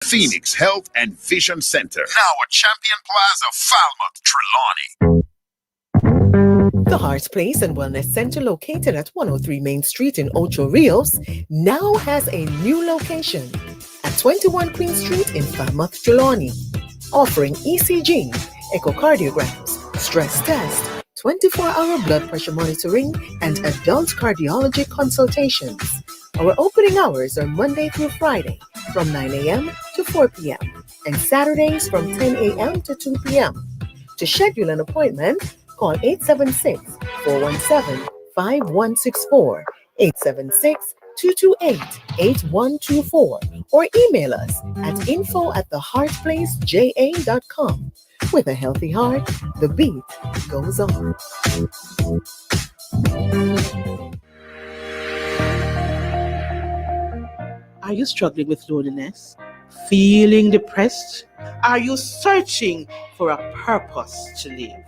Phoenix Health and Vision Center. Now at Champion Plaza, Falmouth, Trelawney. The Heart Place and Wellness Center, located at 103 Main Street in Ocho Rios, now has a new location at 21 Queen Street in Falmouth, Trelawney, offering ECG, echocardiograms, stress test, 24-hour blood pressure monitoring, and adult cardiology consultations. Our opening hours are Monday through Friday from 9 a.m. to 4 p.m. and Saturdays from 10 a.m. to 2 p.m. To schedule an appointment, call 876-417-5164, 876-228-8124, or email us at info@theheartplaceja.com. With a healthy heart, the beat goes on. Are you struggling with loneliness? Feeling depressed? Are you searching for a purpose to live?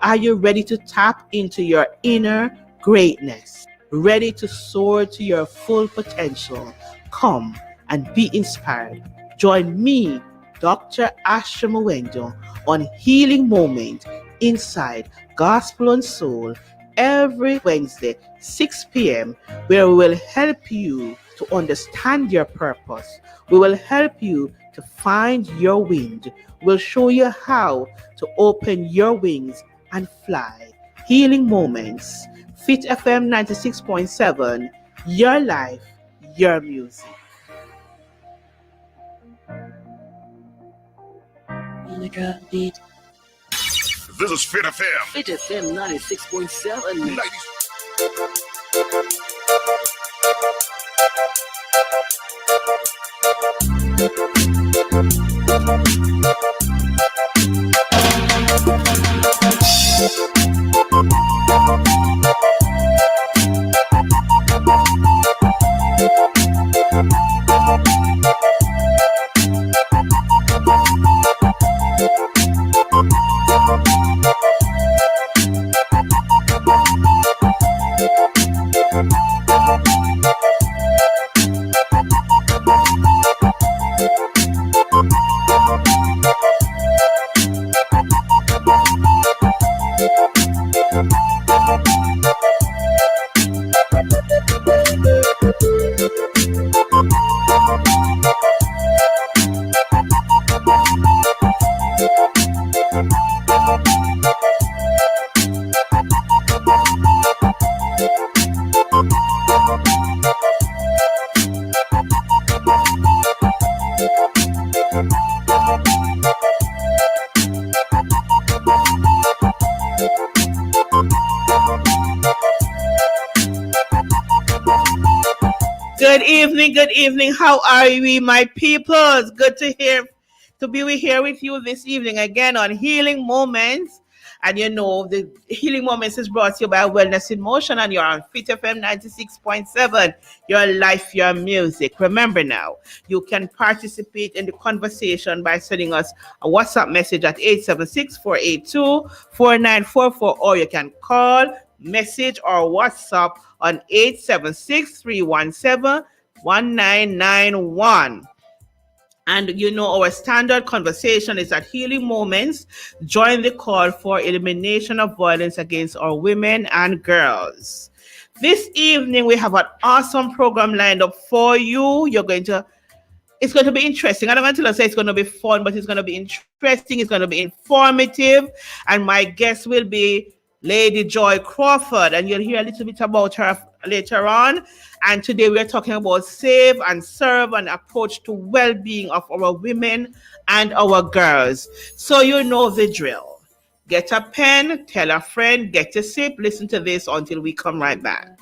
Are you ready to tap into your inner greatness? Ready to soar to your full potential? Come and be inspired. Join me, Dr. Asha Mwendo, on Healing Moment inside Gospel and Soul every Wednesday, 6 p.m., where we will help you to understand your purpose. We will help you to find your wind. We'll show you how to open your wings and fly. Healing Moments, Fit FM 96.7, your life, your music. On the drop beat. This is Fit FM. Fit FM 96.7. Good evening. How are we, my peoples? Good to be here with you this evening again on Healing Moments. And you know, the Healing Moments is brought to you by Wellness in Motion, and you're on Fit FM 96.7, your life, your music. Remember now, you can participate in the conversation by sending us a WhatsApp message at 876-482-4944, or you can call, message, or WhatsApp on 876-317-1991. And you know, our standard conversation is at Healing Moments. Join the call for elimination of violence against our women and girls. This evening, we have an awesome program lined up for you. It's going to be interesting. I don't want to say it's going to be fun, but it's going to be interesting. It's going to be informative. And my guest will be Lady Joy Crawford, and you'll hear a little bit about her later on. And today we're talking about save and serve, an approach to well-being of our women and our girls. So you know the drill. Get a pen, tell a friend, get a sip, listen to this until we come right back.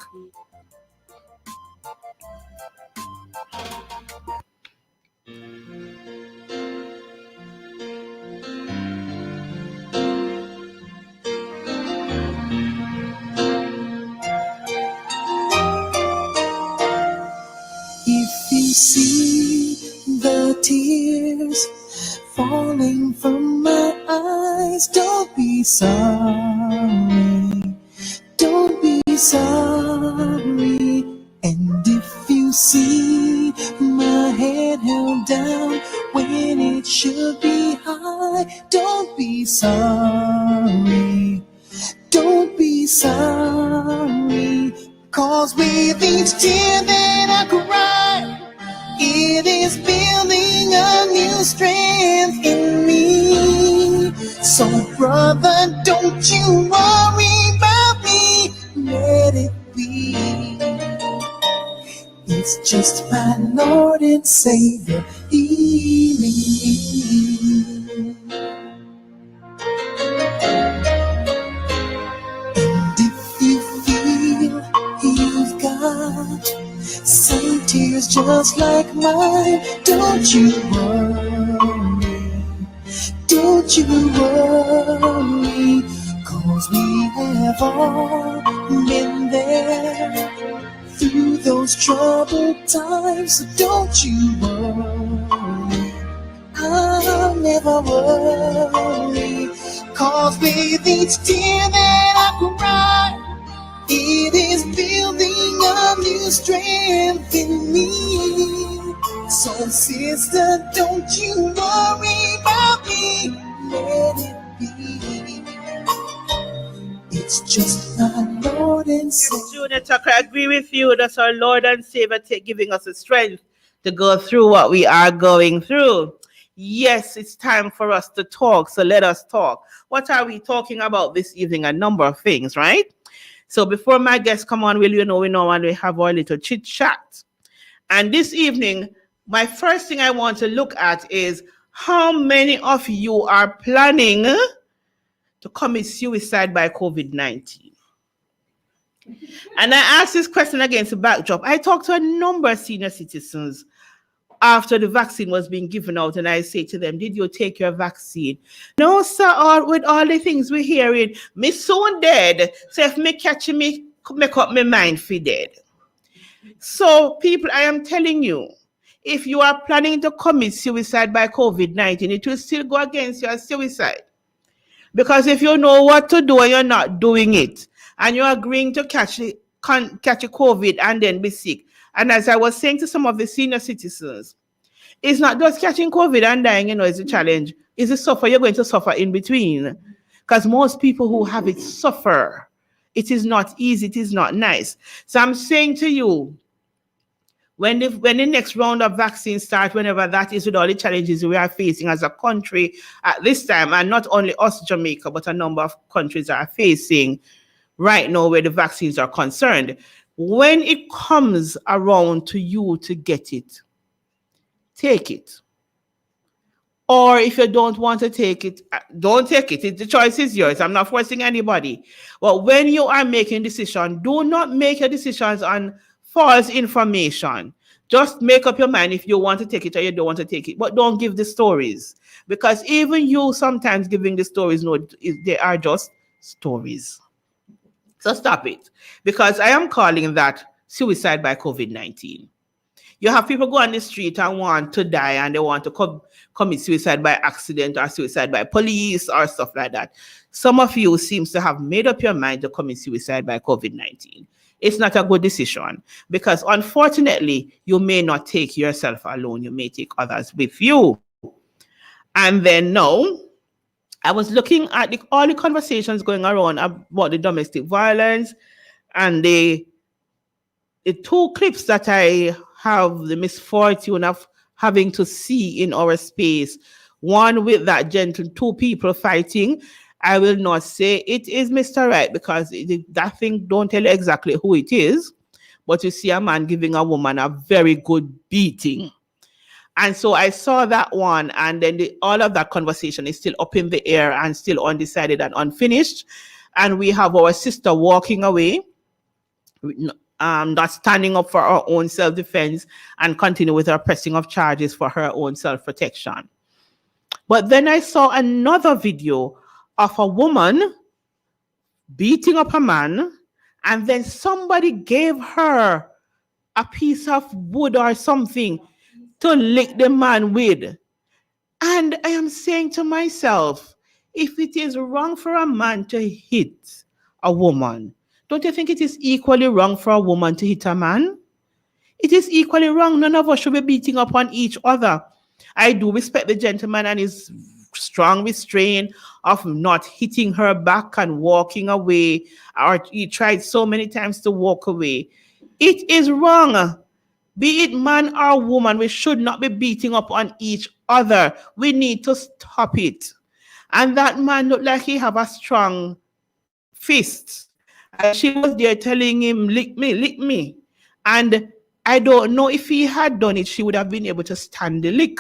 See the tears falling from my eyes. Don't be sorry, don't be sorry. And if you see my head held down when when it should be high. Don't be sorry. Don't be sorry. 'Cause with each tear that I cry, it is building a new strength in me. So brother, don't you worry about me. Let it be. It's just my Lord and Savior healing me. And if you feel you've got some tears just like mine, don't you worry, don't you worry, 'cause we have all been there through those troubled times. So don't you worry, I'll never worry, 'cause with each tear that I cry, it is building a new strength in me. So sister, don't you worry about me. Let it be. It's just my Lord and Savior. Junior Tucker, I agree with you. That's our Lord and Savior giving us the strength to go through what we are going through. Yes, it's time for us to talk. So let us talk. What are we talking about this evening? A number of things, right? So before my guests come on, we normally have our little chit chat. And this evening, my first thing I want to look at is how many of you are planning to commit suicide by COVID-19? And I ask this question against the backdrop. I talked to a number of senior citizens after the vaccine was being given out, and I say to them, did you take your vaccine? No, sir, with all the things we're hearing, me soon dead. So if me catch me, make up my mind for dead. So people, I am telling you, if you are planning to commit suicide by COVID-19, it will still go against your suicide. Because if you know what to do and you're not doing it, and you're agreeing to catch a COVID and then be sick. And as I was saying to some of the senior citizens, it's not just catching COVID and dying, is a challenge. It's a suffer. You're going to suffer in between. Because most people who have it suffer. It is not easy. It is not nice. So I'm saying to you, when the next round of vaccines start, whenever that is, with all the challenges we are facing as a country at this time, and not only us, Jamaica, but a number of countries are facing right now where the vaccines are concerned. When it comes around to you to get it, take it. Or if you don't want to take it, don't take it. The choice is yours. I'm not forcing anybody. But when you are making decisions, do not make your decisions on false information. Just make up your mind if you want to take it or you don't want to take it. But don't give the stories. Because even you sometimes giving the stories, they are just stories. So stop it. Because I am calling that suicide by COVID-19. You have people go on the street and want to die and they want to commit suicide by accident or suicide by police or stuff like that. Some of you seems to have made up your mind to commit suicide by COVID-19. It's not a good decision because unfortunately, you may not take yourself alone. You may take others with you. And then now, I was looking at all the conversations going around about the domestic violence and the two clips that I have the misfortune of having to see in our space. One with that gentle, two people fighting. I will not say it is Mr. Right because that thing don't tell you exactly who it is. But you see a man giving a woman a very good beating. And so I saw that one, and then all of that conversation is still up in the air and still undecided and unfinished. And we have our sister walking away, not standing up for her own self-defense and continue with her pressing of charges for her own self-protection. But then I saw another video of a woman beating up a man, and then somebody gave her a piece of wood or something to lick the man with. And I am saying to myself, if it is wrong for a man to hit a woman, don't you think it is equally wrong for a woman to hit a man? It is equally wrong. None of us should be beating up on each other. I do respect the gentleman and his strong restraint of not hitting her back and walking away, or he tried so many times to walk away. It is wrong. Be it man or woman, we should not be beating up on each other. We need to stop it. And that man looked like he have a strong fist. And she was there telling him, lick me, lick me. And I don't know if he had done it, she would have been able to stand the lick.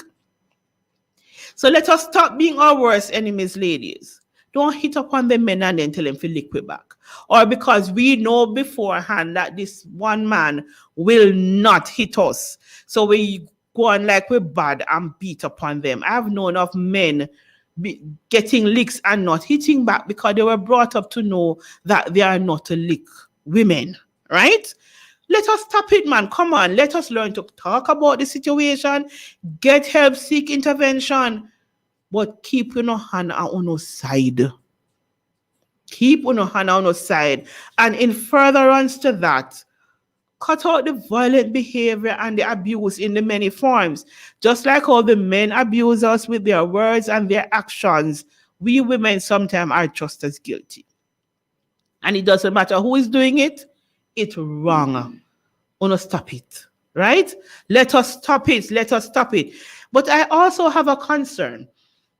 So let us stop being our worst enemies, ladies. Don't hit upon the men and then tell them to lick we back. Or because we know beforehand that this one man will not hit us. So we go on like we're bad and beat upon them. I have known of men getting licks and not hitting back because they were brought up to know that they are not to lick women, right? Let us stop it, man. Come on. Let us learn to talk about the situation, get help, seek intervention, but keep your hand on our side. Keep your hand on our side. And in furtherance to that, cut out the violent behavior and the abuse in the many forms. Just like how the men abuse us with their words and their actions, we women sometimes are just as guilty. And it doesn't matter who is doing it, it's wrong. Wanna stop it, right? Let us stop it. Let us stop it. But I also have a concern.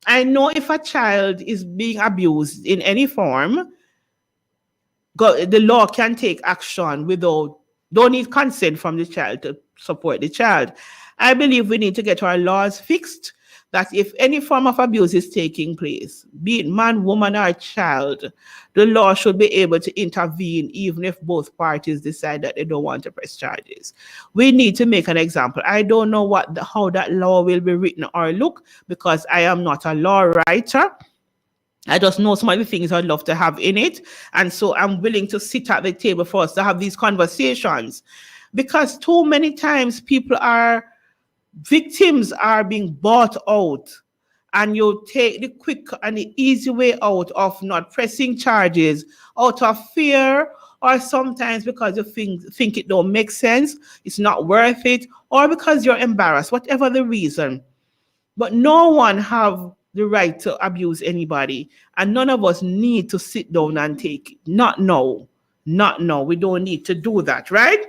I know if a child is being abused in any form, the law can take action don't need consent from the child to support the child. I believe we need to get our laws fixed that if any form of abuse is taking place, be it man, woman, or child, the law should be able to intervene even if both parties decide that they don't want to press charges. We need to make an example. I don't know how that law will be written or look because I am not a law writer. I just know some of the things I'd love to have in it. And so I'm willing to sit at the table for us to have these conversations because too many times victims are being bought out and you take the quick and the easy way out of not pressing charges out of fear or sometimes because you think it don't make sense, it's not worth it, or because you're embarrassed, whatever the reason. But no one have the right to abuse anybody and none of us need to sit down and take it. Not now. We don't need to do that, right?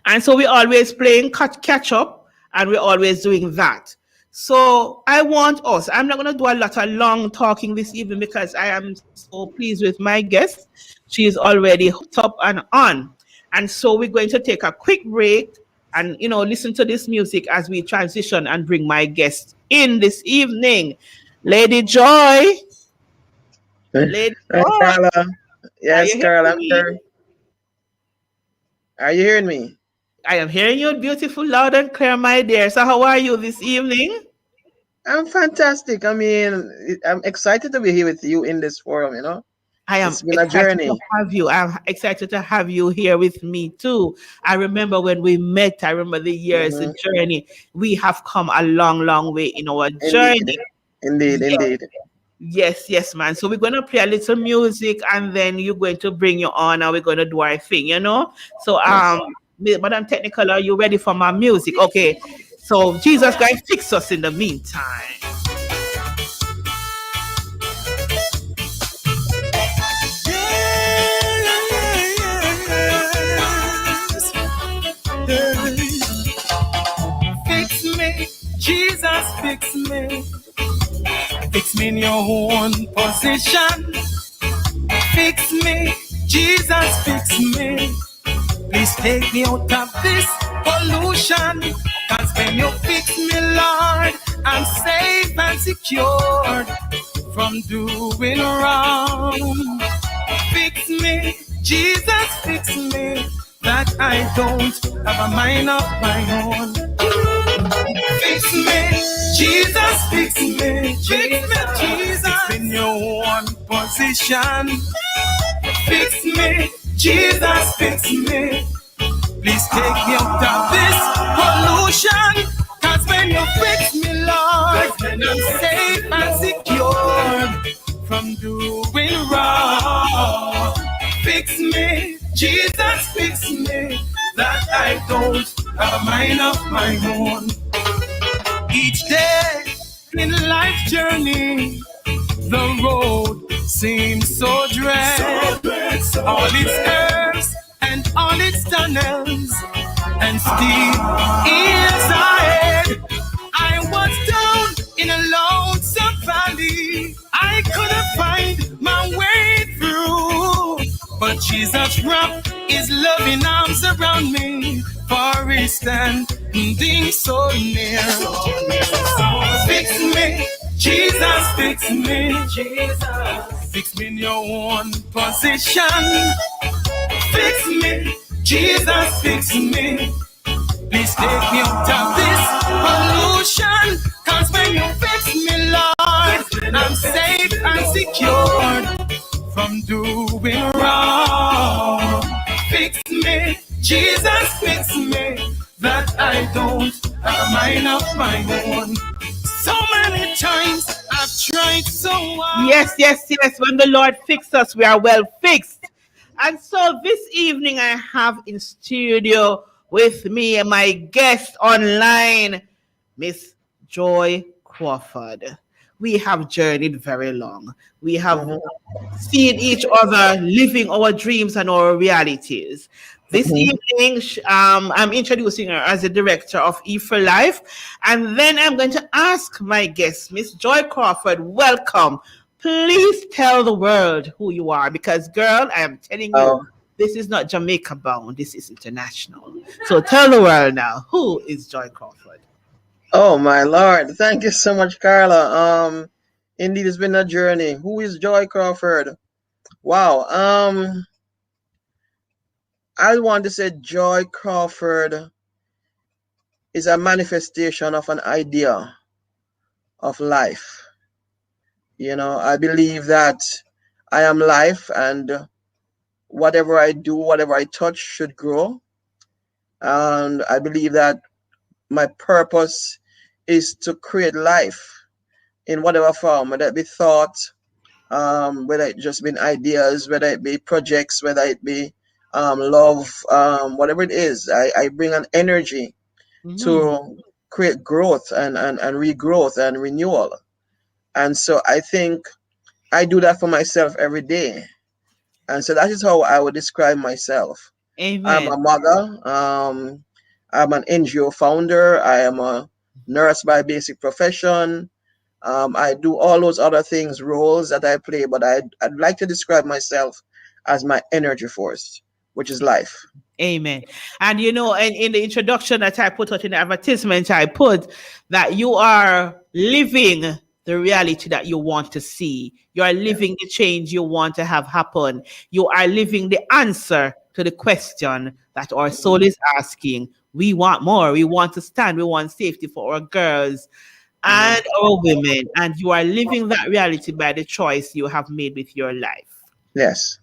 And so we're always playing catch up. And we're always doing that. So I'm not going to do a lot of long talking this evening because I am so pleased with my guest. She is already hooked up and on. And so we're going to take a quick break and, listen to this music as we transition and bring my guest in this evening. Lady Joy. Lady Joy. Carla. Yes, Carla, I'm here. Are you hearing me? I am hearing you beautiful, loud and clear, my dear. So how are you this evening? I'm fantastic. I mean, I'm excited to be here with you in this forum, It's been a journey. To have you. I'm excited to have you here with me too. I remember when we met, I remember the years, the journey. We have come a long, long way in our journey. Indeed. Yes, man. So we're going to play a little music and then you're going to bring you on and we're going to do our thing, So, Madam Technical, are you ready for my music? Okay. So Jesus going to fix us in the meantime. Fix me, Jesus, fix me. Fix me in your own position. Fix me, Jesus, fix me. Please take me out of this pollution. Cause when you fix me, Lord, I'm safe and secured from doing wrong. Fix me, Jesus, fix me, that I don't have a mind of my own. Fix me, Jesus, fix me, Jesus, fix in your own position. Fix me, Jesus, fix me. Please take me out of this pollution. Cause when you fix me, Lord, I'm safe and secure from doing wrong. Fix me, Jesus, fix me, that I don't have a mind of my own. Each day in life's journey, the road seems so dread. All its curves and all its tunnels and steep is ahead. I was down in a lonesome valley. I couldn't find my way through. But Jesus wrapped his loving arms around me, for he's standing so near. Fix me, Jesus, fix me. Fix me in your own position. Fix me, Jesus, fix me. Please take me out of this pollution. Cause when you fix me, Lord, I'm safe and secured from doing wrong. Fix me, Jesus, fix me, that I don't have a mind of my own. So many times I've tried so hard. Yes, yes, yes. When the Lord fixes us, we are well fixed. And so this evening I have in studio with me my guest online, Miss Joy Crawford. We have journeyed very long. We have seen each other living our dreams and our realities. This evening, I'm introducing her as the director of E for Life. And then I'm going to ask my guest, Miss Joy Crawford, welcome. Please tell the world who you are, because, girl, I am telling you, this is not Jamaica bound. This is international. So tell the world now, who is Joy Crawford? Oh my Lord! Thank you so much, Carla. Indeed, it's been a journey. Who is Joy Crawford? Wow. I want to say Joy Crawford is a manifestation of an idea of life. You know, I believe that I am life, and whatever I do, whatever I touch should grow. And I believe that my purpose is to create life in whatever form, whether it be thought, whether it just been ideas, whether it be projects, whether it be love, whatever it is. I bring an energy to create growth and regrowth and renewal. And so I think I do that for myself every day. And so that is how I would describe myself. Amen. I'm a mother. I'm an NGO founder. I am a nurse by basic profession. I do all those other things, roles that I play, but I'd like to describe myself as my energy force, which is life. Amen. And you know, and in the introduction that I put out in the advertisement, I put that you are living the reality that you want to see. You are living the change you want to have happen. You are living the answer to the question that our soul is asking. We want more. We want to stand. We want safety for our girls and our women. And you are living that reality by the choice you have made with your life. Yes.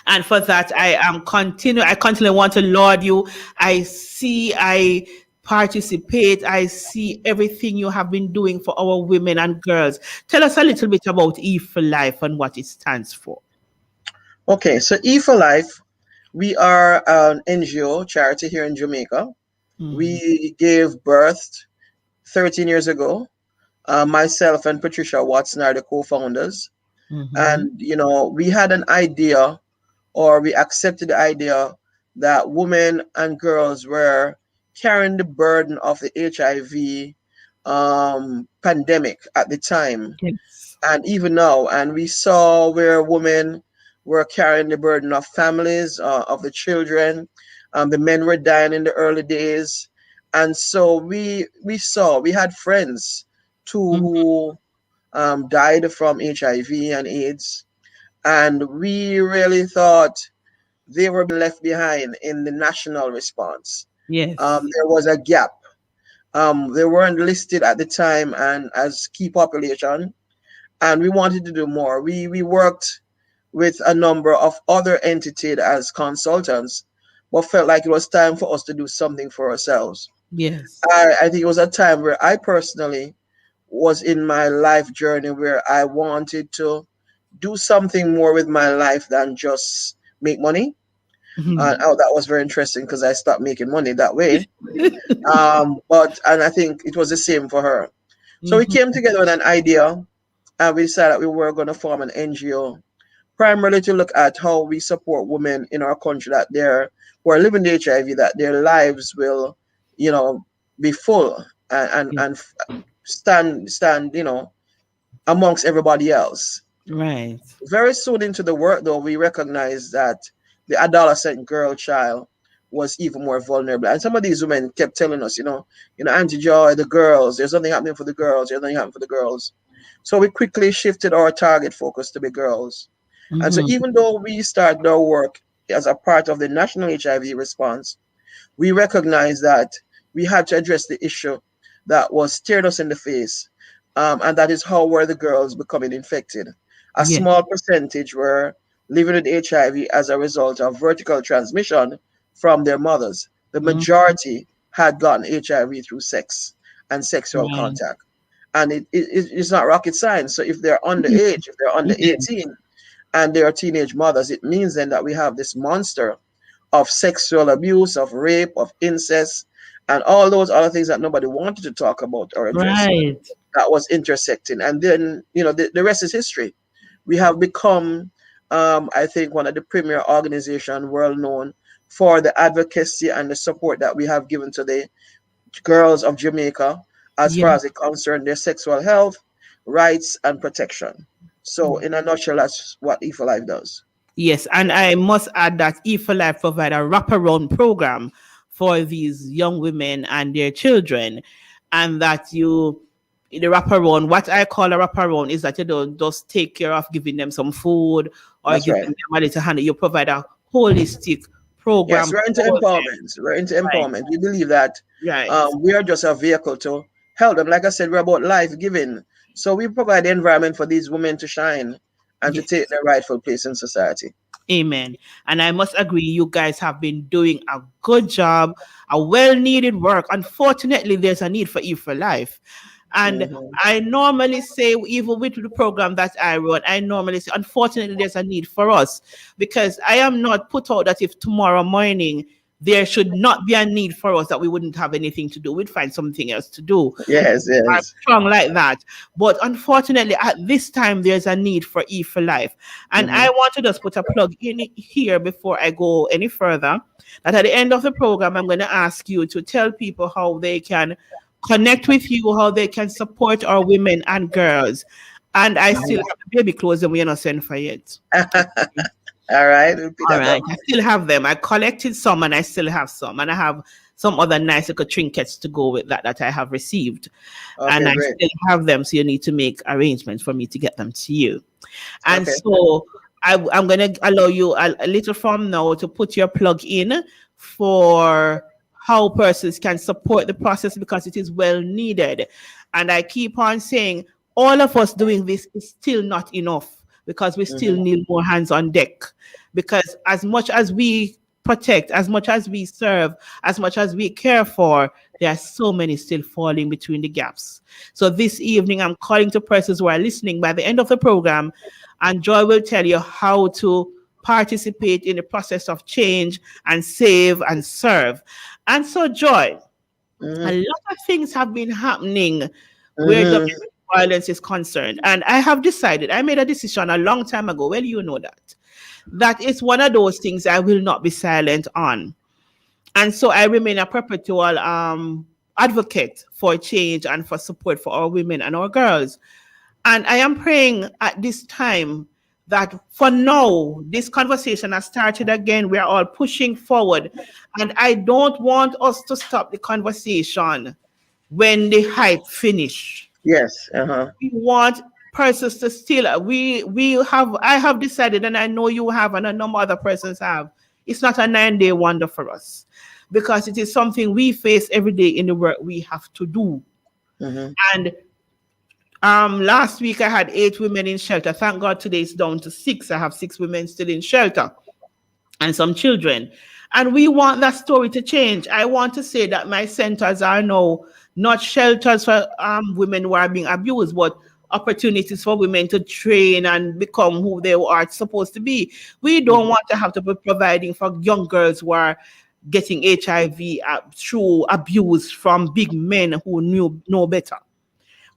And for that, I continually want to laud you. I participate. I see everything you have been doing for our women and girls. Tell us a little bit about E for Life and what it stands for. Okay, so E for Life, we are an NGO charity here in Jamaica. We gave birth 13 years ago. Myself and Patricia Watson are the co-founders. And, you know, we had an idea, or we accepted the idea, that women and girls were carrying the burden of the HIV pandemic at the time. Yes. And even now. And we saw where women were carrying the burden of families, of the children. The men were dying in the early days. And so we had friends too who died from HIV and AIDS. And we really thought they were left behind in the national response. Yes. There was a gap. They weren't listed at the time and as key population, and we wanted to do more. We worked with a number of other entities as consultants, but felt like it was time for us to do something for ourselves. Yes. I think it was a time where I personally was in my life journey where I wanted to do something more with my life than just make money. That was very interesting because I stopped making money that way. But and I think it was the same for her. So we came together with an idea, and we decided that we were going to form an NGO, primarily to look at how we support women in our country that they're who are living with HIV, that their lives will, be full and stand, amongst everybody else. Right. Very soon into the work, though, we recognized that the adolescent girl child was even more vulnerable. And some of these women kept telling us, Auntie Joy, the girls, there's nothing happening for the girls, there's nothing happening for the girls. So we quickly shifted our target focus to be girls. And so even though we started our work as a part of the national HIV response, we recognized that we had to address the issue that was stared us in the face. And that is how were the girls becoming infected. A small percentage were living with HIV as a result of vertical transmission from their mothers. The majority had gotten HIV through sex and sexual contact. And it's not rocket science. So if they're underage, if they're under 18 and they are teenage mothers, it means then that we have this monster of sexual abuse, of rape, of incest, and all those other things that nobody wanted to talk about or address. That was intersecting. And then, the rest is history. We have become, I think, one of the premier organizations world known for the advocacy and the support that we have given to the girls of Jamaica as far as it concerns their sexual health, rights, and protection. So in a nutshell, that's what E4Life does. Yes, and I must add that E4Life provide a wraparound program for these young women and their children, and that the wraparound, what I call a wraparound, is that you don't just take care of giving them some food or giving them a little hand. You provide a holistic program. Yes, we're into empowerment. We're into empowerment. We believe that we are just a vehicle to help them. Like I said, we're about life giving. So we provide the environment for these women to shine and to take their rightful place in society. Amen. And I must agree, you guys have been doing a good job, a well-needed work. Unfortunately, there's a need for E4Life. And I normally say, even with the program that I run, I normally say, unfortunately, there's a need for us, because I am not put out that if tomorrow morning there should not be a need for us, that we wouldn't have anything to do. We'd find something else to do. Yes. I'm strong like that. But unfortunately, at this time, there's a need for E4Life. And I want to just put a plug in here before I go any further, that at the end of the program, I'm going to ask you to tell people how they can connect with you, how they can support our women and girls. And I still have the baby clothes and we're not sent for yet. All right. I still have them. I collected some and I still have some. And I have some other nice little trinkets to go with that I have received. And I still have them. So you need to make arrangements for me to get them to you. And so I'm going to allow you a little from now to put your plug in for how persons can support the process, because it is well needed. And I keep on saying, all of us doing this is still not enough, because we still need more hands on deck. Because as much as we protect, as much as we serve, as much as we care for, there are so many still falling between the gaps. So this evening, I'm calling to persons who are listening. By the end of the program, and Joy will tell you how to participate in the process of change and save and serve. And so, Joy, a lot of things have been happening where domestic violence is concerned. And I have decided, I made a decision a long time ago, well, you know that it's one of those things I will not be silent on. And so I remain a perpetual advocate for change and for support for our women and our girls. And I am praying at this time that for now, this conversation has started again. We are all pushing forward. And I don't want us to stop the conversation when the hype finish. Yes. We want persons to still, I have decided, and I know you have, and a number of other persons have, it's not a 9-day wonder for us, because it is something we face every day in the work we have to do. And last week I had 8 women in shelter. Thank God today it's down to 6. I have 6 women still in shelter and some children. And we want that story to change. I want to say that my centers are now not shelters for women who are being abused, but opportunities for women to train and become who they are supposed to be. We don't want to have to be providing for young girls who are getting HIV through abuse from big men who knew know better.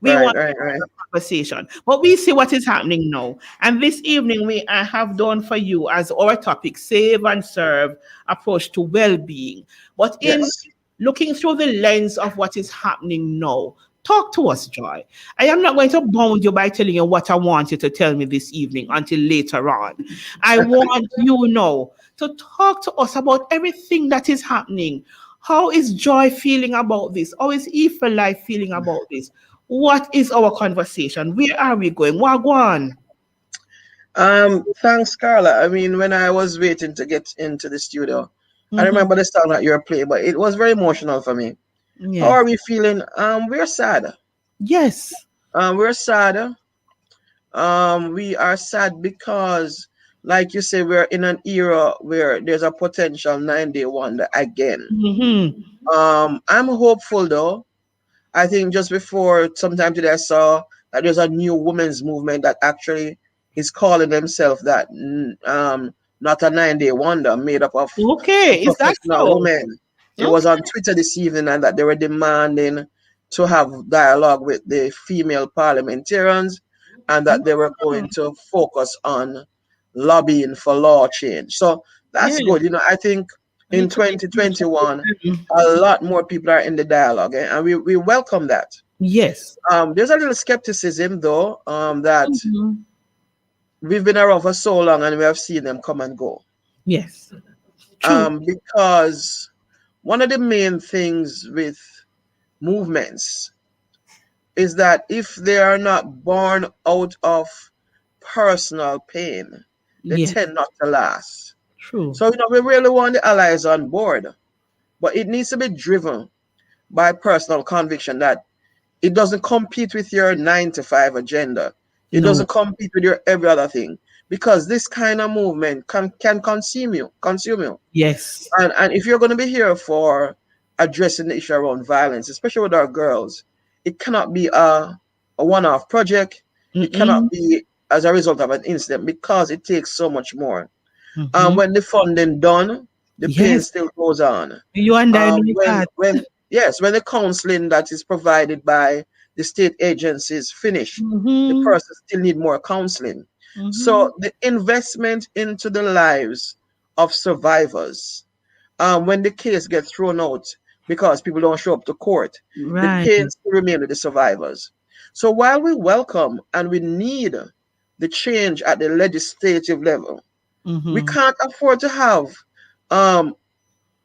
We Right, want right, right. conversation. But we see what is happening now. And this evening, I have done for you as our topic, Save and Serve Approach to Well-Being. But in Yes. looking through the lens of what is happening now, talk to us, Joy. I am not going to bound you by telling you what I want you to tell me this evening until later on. I want you now to talk to us about everything that is happening. How is Joy feeling about this? How is Eve Life feeling about this? What is our conversation? Where are we going? Wagwan. Thanks, Carla. I mean, when I was waiting to get into the studio, I Mm-hmm. remember the song that you were playing, but it was very emotional for me. How Yes. are we feeling? We're sad. Yes. We're sad. We are sad because, like you say, we're in an era where there's a potential 9-day wonder again. Mm-hmm. I'm hopeful though. I think just before sometime today, I saw that there's a new women's movement that actually is calling themselves that, not a 9-day wonder made up of Okay. Is that professional so? women. It was Okay. on Twitter this evening, and that they were demanding to have dialogue with the female parliamentarians, and that they were Mm. going to focus on lobbying for law change. So that's Yes. good. I think We in need to make use of 2021, them. a lot more people are in the dialogue, and we welcome that. Yes. There's a little skepticism though, that Mhm. we've been around for so long and we have seen them come and go. Yes. True. Because one of the main things with movements is that if they are not born out of personal pain, they Yes. tend not to last. True. So, we really want the allies on board, but it needs to be driven by personal conviction that it doesn't compete with your 9 to 5 agenda. It No. doesn't compete with your every other thing, because this kind of movement can consume you. Yes. And if you're going to be here for addressing the issue around violence, especially with our girls, it cannot be a one-off project. It cannot Mm-mm. be as a result of an incident, because it takes so much more. Mm-hmm. When the funding done, the pain Yes. still goes on. You and I know When that. when the counseling that is provided by the state agencies finish, the Mm-hmm. person still need more counseling. Mm-hmm. So the investment into the lives of survivors, when the case gets thrown out because people don't show up to court, the Right. pain still remain with the survivors. So while we welcome and we need the change at the legislative level, we Mm-hmm. can't afford to have um,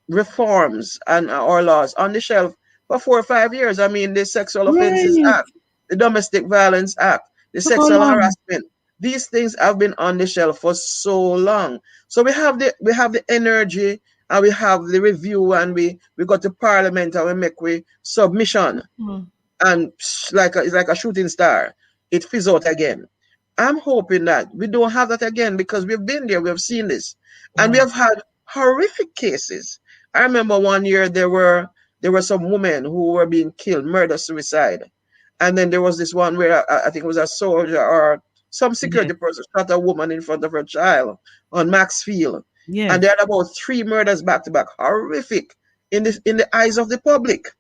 reforms and or laws on the shelf for 4 or 5 years. I mean, the Sexual Offences Right. Act, the Domestic Violence Act, the So sexual long. harassment. These things have been on the shelf for so long. So we have the energy, and we have the review, and we got to Parliament, and we make we submission, Mm. and it's like a shooting star. It fizz out again. I'm hoping that we don't have that again, because we've been there, we've seen this, and we Wow. have had horrific cases. I remember one year there were some women who were being killed, murder, suicide, and then there was this one where I think it was a soldier or some Yes. security person shot a woman in front of her child on Maxfield, and they Yes. had about 3 murders back to back, horrific in the eyes of the public.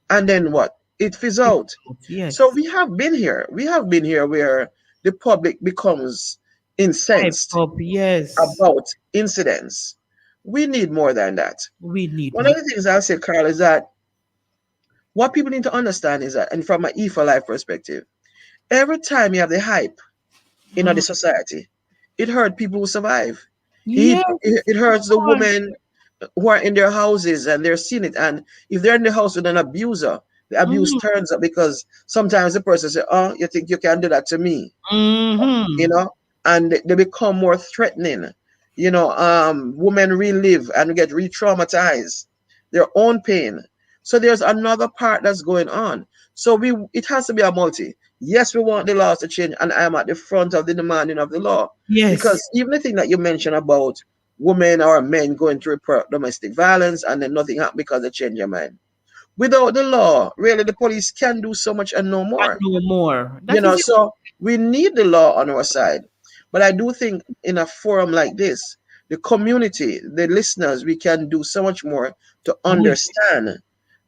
And then what? It fizzles out. So Yes. we have been here. We have been here where the public becomes Hype incensed up. Yes. about incidents. We need more than that. We need One of more. the things I'll say, Carl, is that what people need to understand is that, and from an E for Life perspective, every time you have the hype in the Mm. society, it hurts people who survive. It, Yes. it, it hurts the women who are in their houses and they're seeing it. And if they're in the house with an abuser, the abuse Mm-hmm. turns up, because sometimes the person says, "Oh, you think you can do that to me?" you Mm-hmm. know, and they become more threatening. Women relive and get re-traumatized their own pain. So there's another part that's going on. So it has to be a multi. Yes, we want the laws to change, and I am at the front of the demanding of the law, Yes. because even the thing that you mentioned about women or men going through domestic violence and then nothing happened because they change their mind. Without the law, really, the police can do so much and no And more. no more. You That know, is so we need the law on our side. But I do think in a forum like this, the community, the listeners, we can do so much more to yes, understand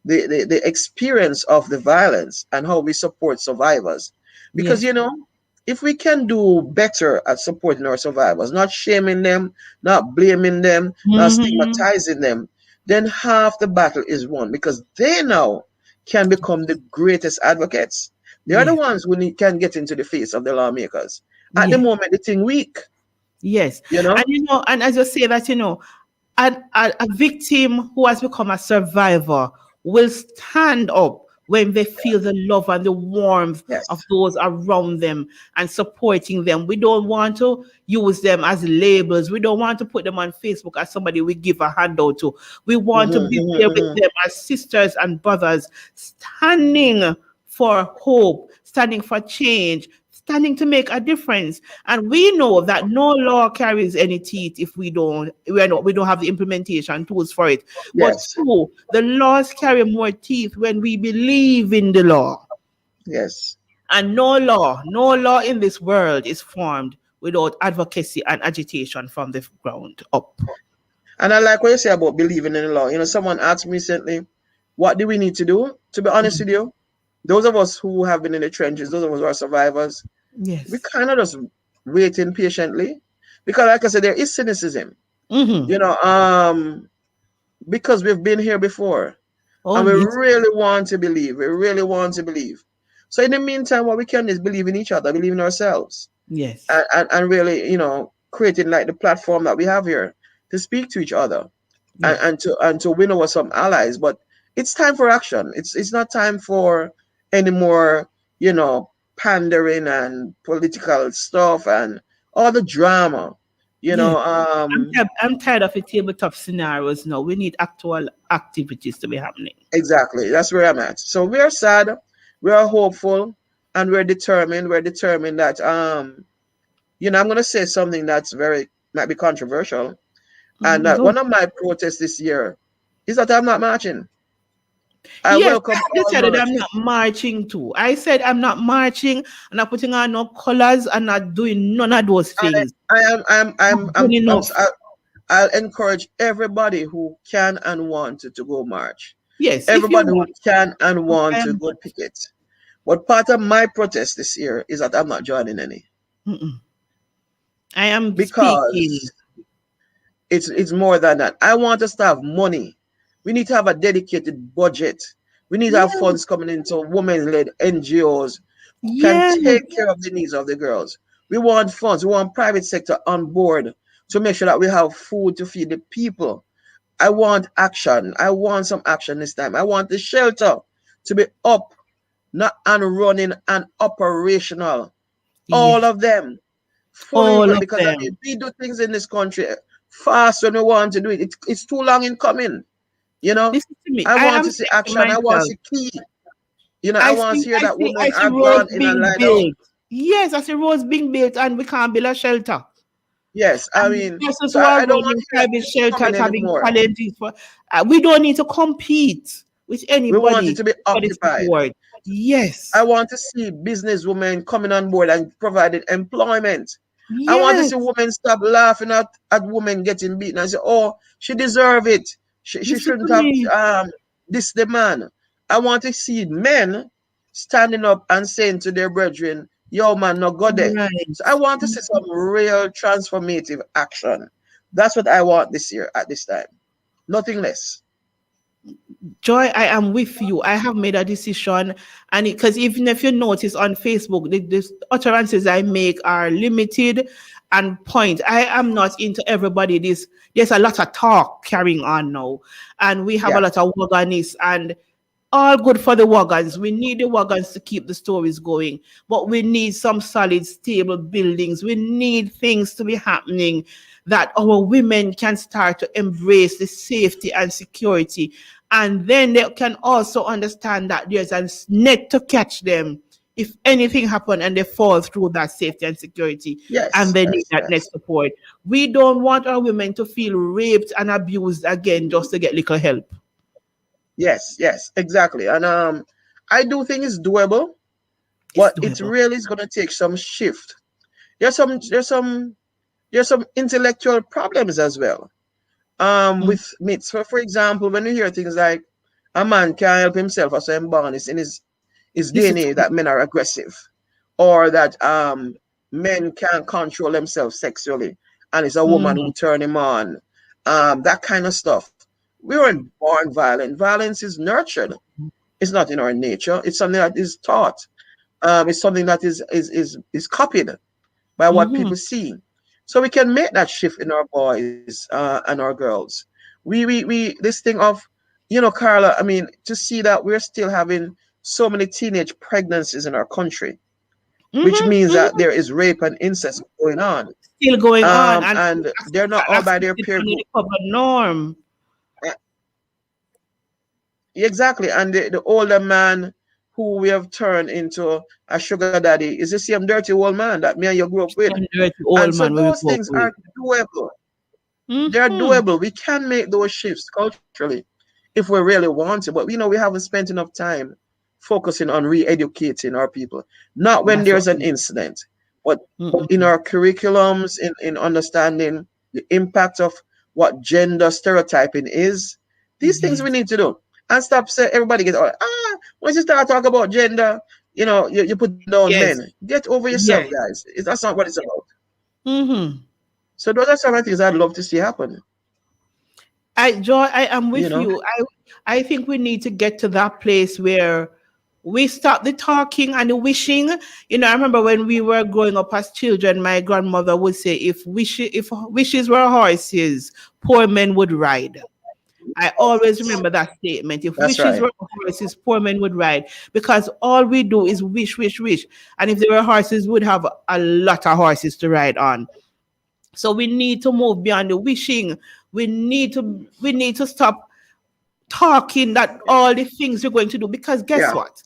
the experience of the violence and how we support survivors. Because, yes. you know, if we can do better at supporting our survivors, not shaming them, not blaming them, not Mm-hmm. stigmatizing them, then half the battle is won because they now can become the greatest advocates. They are the Yes, ones who can get into the face of the lawmakers. At the yes, moment, the thing weak, yes. you know? And and as you say that, a victim who has become a survivor will stand up when they feel the love and the warmth of Yes. those around them and supporting them. We don't want to use them as labels. We don't want to put them on Facebook as somebody we give a handout to. We want to be there with them as sisters and brothers, standing for hope, standing for change, standing to make a difference. And we know that no law carries any teeth if we don't have the implementation tools for it. But Yes. two, the laws carry more teeth when we believe in the law. Yes. And no law in this world is formed without advocacy and agitation from the ground up. And I like what you say about believing in the law. You know, someone asked me recently, what do we need to do? To be honest with you, those of us who have been in the trenches, those of us who are survivors, we Yes. kind of just waiting patiently. Because like I said, there is cynicism. Mm-hmm. You know, because we've been here before. Oh, And we yes. really want to believe. We really want to believe. So in the meantime, what we can is believe in each other, believe in ourselves. Yes. And really, you know, creating like the platform that we have here to speak to each other Yes. and to win over some allies. But it's time for action. It's not time for any more, you know, pandering and political stuff and all the drama. You Yes. know, I'm tired of the tabletop scenarios now. We need actual activities to be happening. exactly. That's where I'm at. So we are sad, we are hopeful, and we're determined. We're determined that you know, I'm gonna say something that's very might be controversial. And Mhm. Go. one of my protests this year is that I'm not marching. I Yes, welcome I all decided I'm marches. not marching too. I said I'm not marching. I'm not putting on no colors. I'm not doing none of those I, things. I am Good enough. I'll encourage everybody who can and want to go march. Yes, if you Everybody who want, can and I want to am go not. picket. But part of my protest this year is that I'm not joining any Mm-mm. I am speaking. because it's more than that. I want us to have money. We need to have a dedicated budget. We need to have Yes, funds coming into women-led NGOs who can yes, take care of the needs of the girls. We want funds. We want private sector on board to make sure that we have food to feed the people. I want action. I want some action this time. I want the shelter to be up, not and running and operational. All yes. of them fully All of because I mean them. we do things in this country fast when we want to do it. It's too long in coming. You know, Listen to me. I I want am to see saying to action. I want to myself. see key. You know, I want to hear that I women see are roads gone in and being lie down. built. Yes, I see roads being built, and we can't build a shelter. Yes, I And the mean, persons so who are I don't running want to hear that private keep coming shelters having anymore. challenges for. We don't need to compete with We want it anybody to be for the occupied. support. I Yes, want to see businesswomen coming on board and providing employment. I want to yes. see women stop laughing at women getting beaten and say, oh, she deserve it. She Listen to shouldn't have me. this demand. I want to see men standing up and saying to their brethren, yo man, no go there. So I Right. want to see some real transformative action. That's what I want this year at this time. Nothing less. Joy, I am with you. I have made a decision, and because even if you notice on Facebook, the utterances I make are limited and point. I am not into everybody. There's a lot of talk carrying on now, and we have a Yeah. lot of waganists and all good for the wagons. We need the wagons to keep the stories going, but we need some solid, stable buildings. We need things to be happening that our women can start to embrace the safety and security. And then they can also understand that there's a net to catch them if anything happens and they fall through that safety and security and Yes, they need yes, that net yes. support. We don't want our women to feel raped and abused again just to get little help. Yes, exactly. And I do think it's doable, It's but it doable. really is going to take some shift. There's some intellectual problems as well. Mm. With myths. For example, when you hear things like a man can't help himself as I'm born, it's in his This is DNA that men are aggressive, or that men can't control themselves sexually, and it's a woman mm, who turn him on. That kind of stuff. We weren't born violent. Violence is nurtured. It's not in our nature. It's something that is taught. It's something that is copied by what mm-hmm. people see. So we can make that shift in our boys and our girls. We this thing of, Carla, I mean, to see that we're still having so many teenage pregnancies in our country, which Mm-hmm. means that Mm-hmm. there is rape and incest going on. Still going on and And they're not all by their accepted peer under group. the covered norm. Uh, Exactly. And the older man who we have turned into a sugar daddy is the same dirty old man that me and you grew up with. Same dirty And old so man where we those go up things with. are doable. They're Mm-hmm. doable. We can make those shifts culturally if we really want to. But we haven't spent enough time focusing on re-educating our people. Not when That's what there's an we incident, but in mm-mm. our curriculums, in understanding the impact of what gender stereotyping is. These things we Yes. need to do. And stop saying everybody gets once you start talking about gender, you're putting down men. Yes. Get over yourself, Yes. guys. That's not what it's about. Mm-hmm. So those are some of the things I'd love to see happen. Joy, I am You with know? you. I think we need to get to that place where we stop the talking and the wishing. I remember when we were growing up as children, my grandmother would say, if wishes were horses, poor men would ride. I always remember that statement. If That's wishes right. were horses, poor men would ride. Because all we do is wish, wish, wish. And if there were horses, we'd have a lot of horses to ride on. So we need to move beyond the wishing. We need to stop talking that all the things we're going to do, because Yeah. guess what?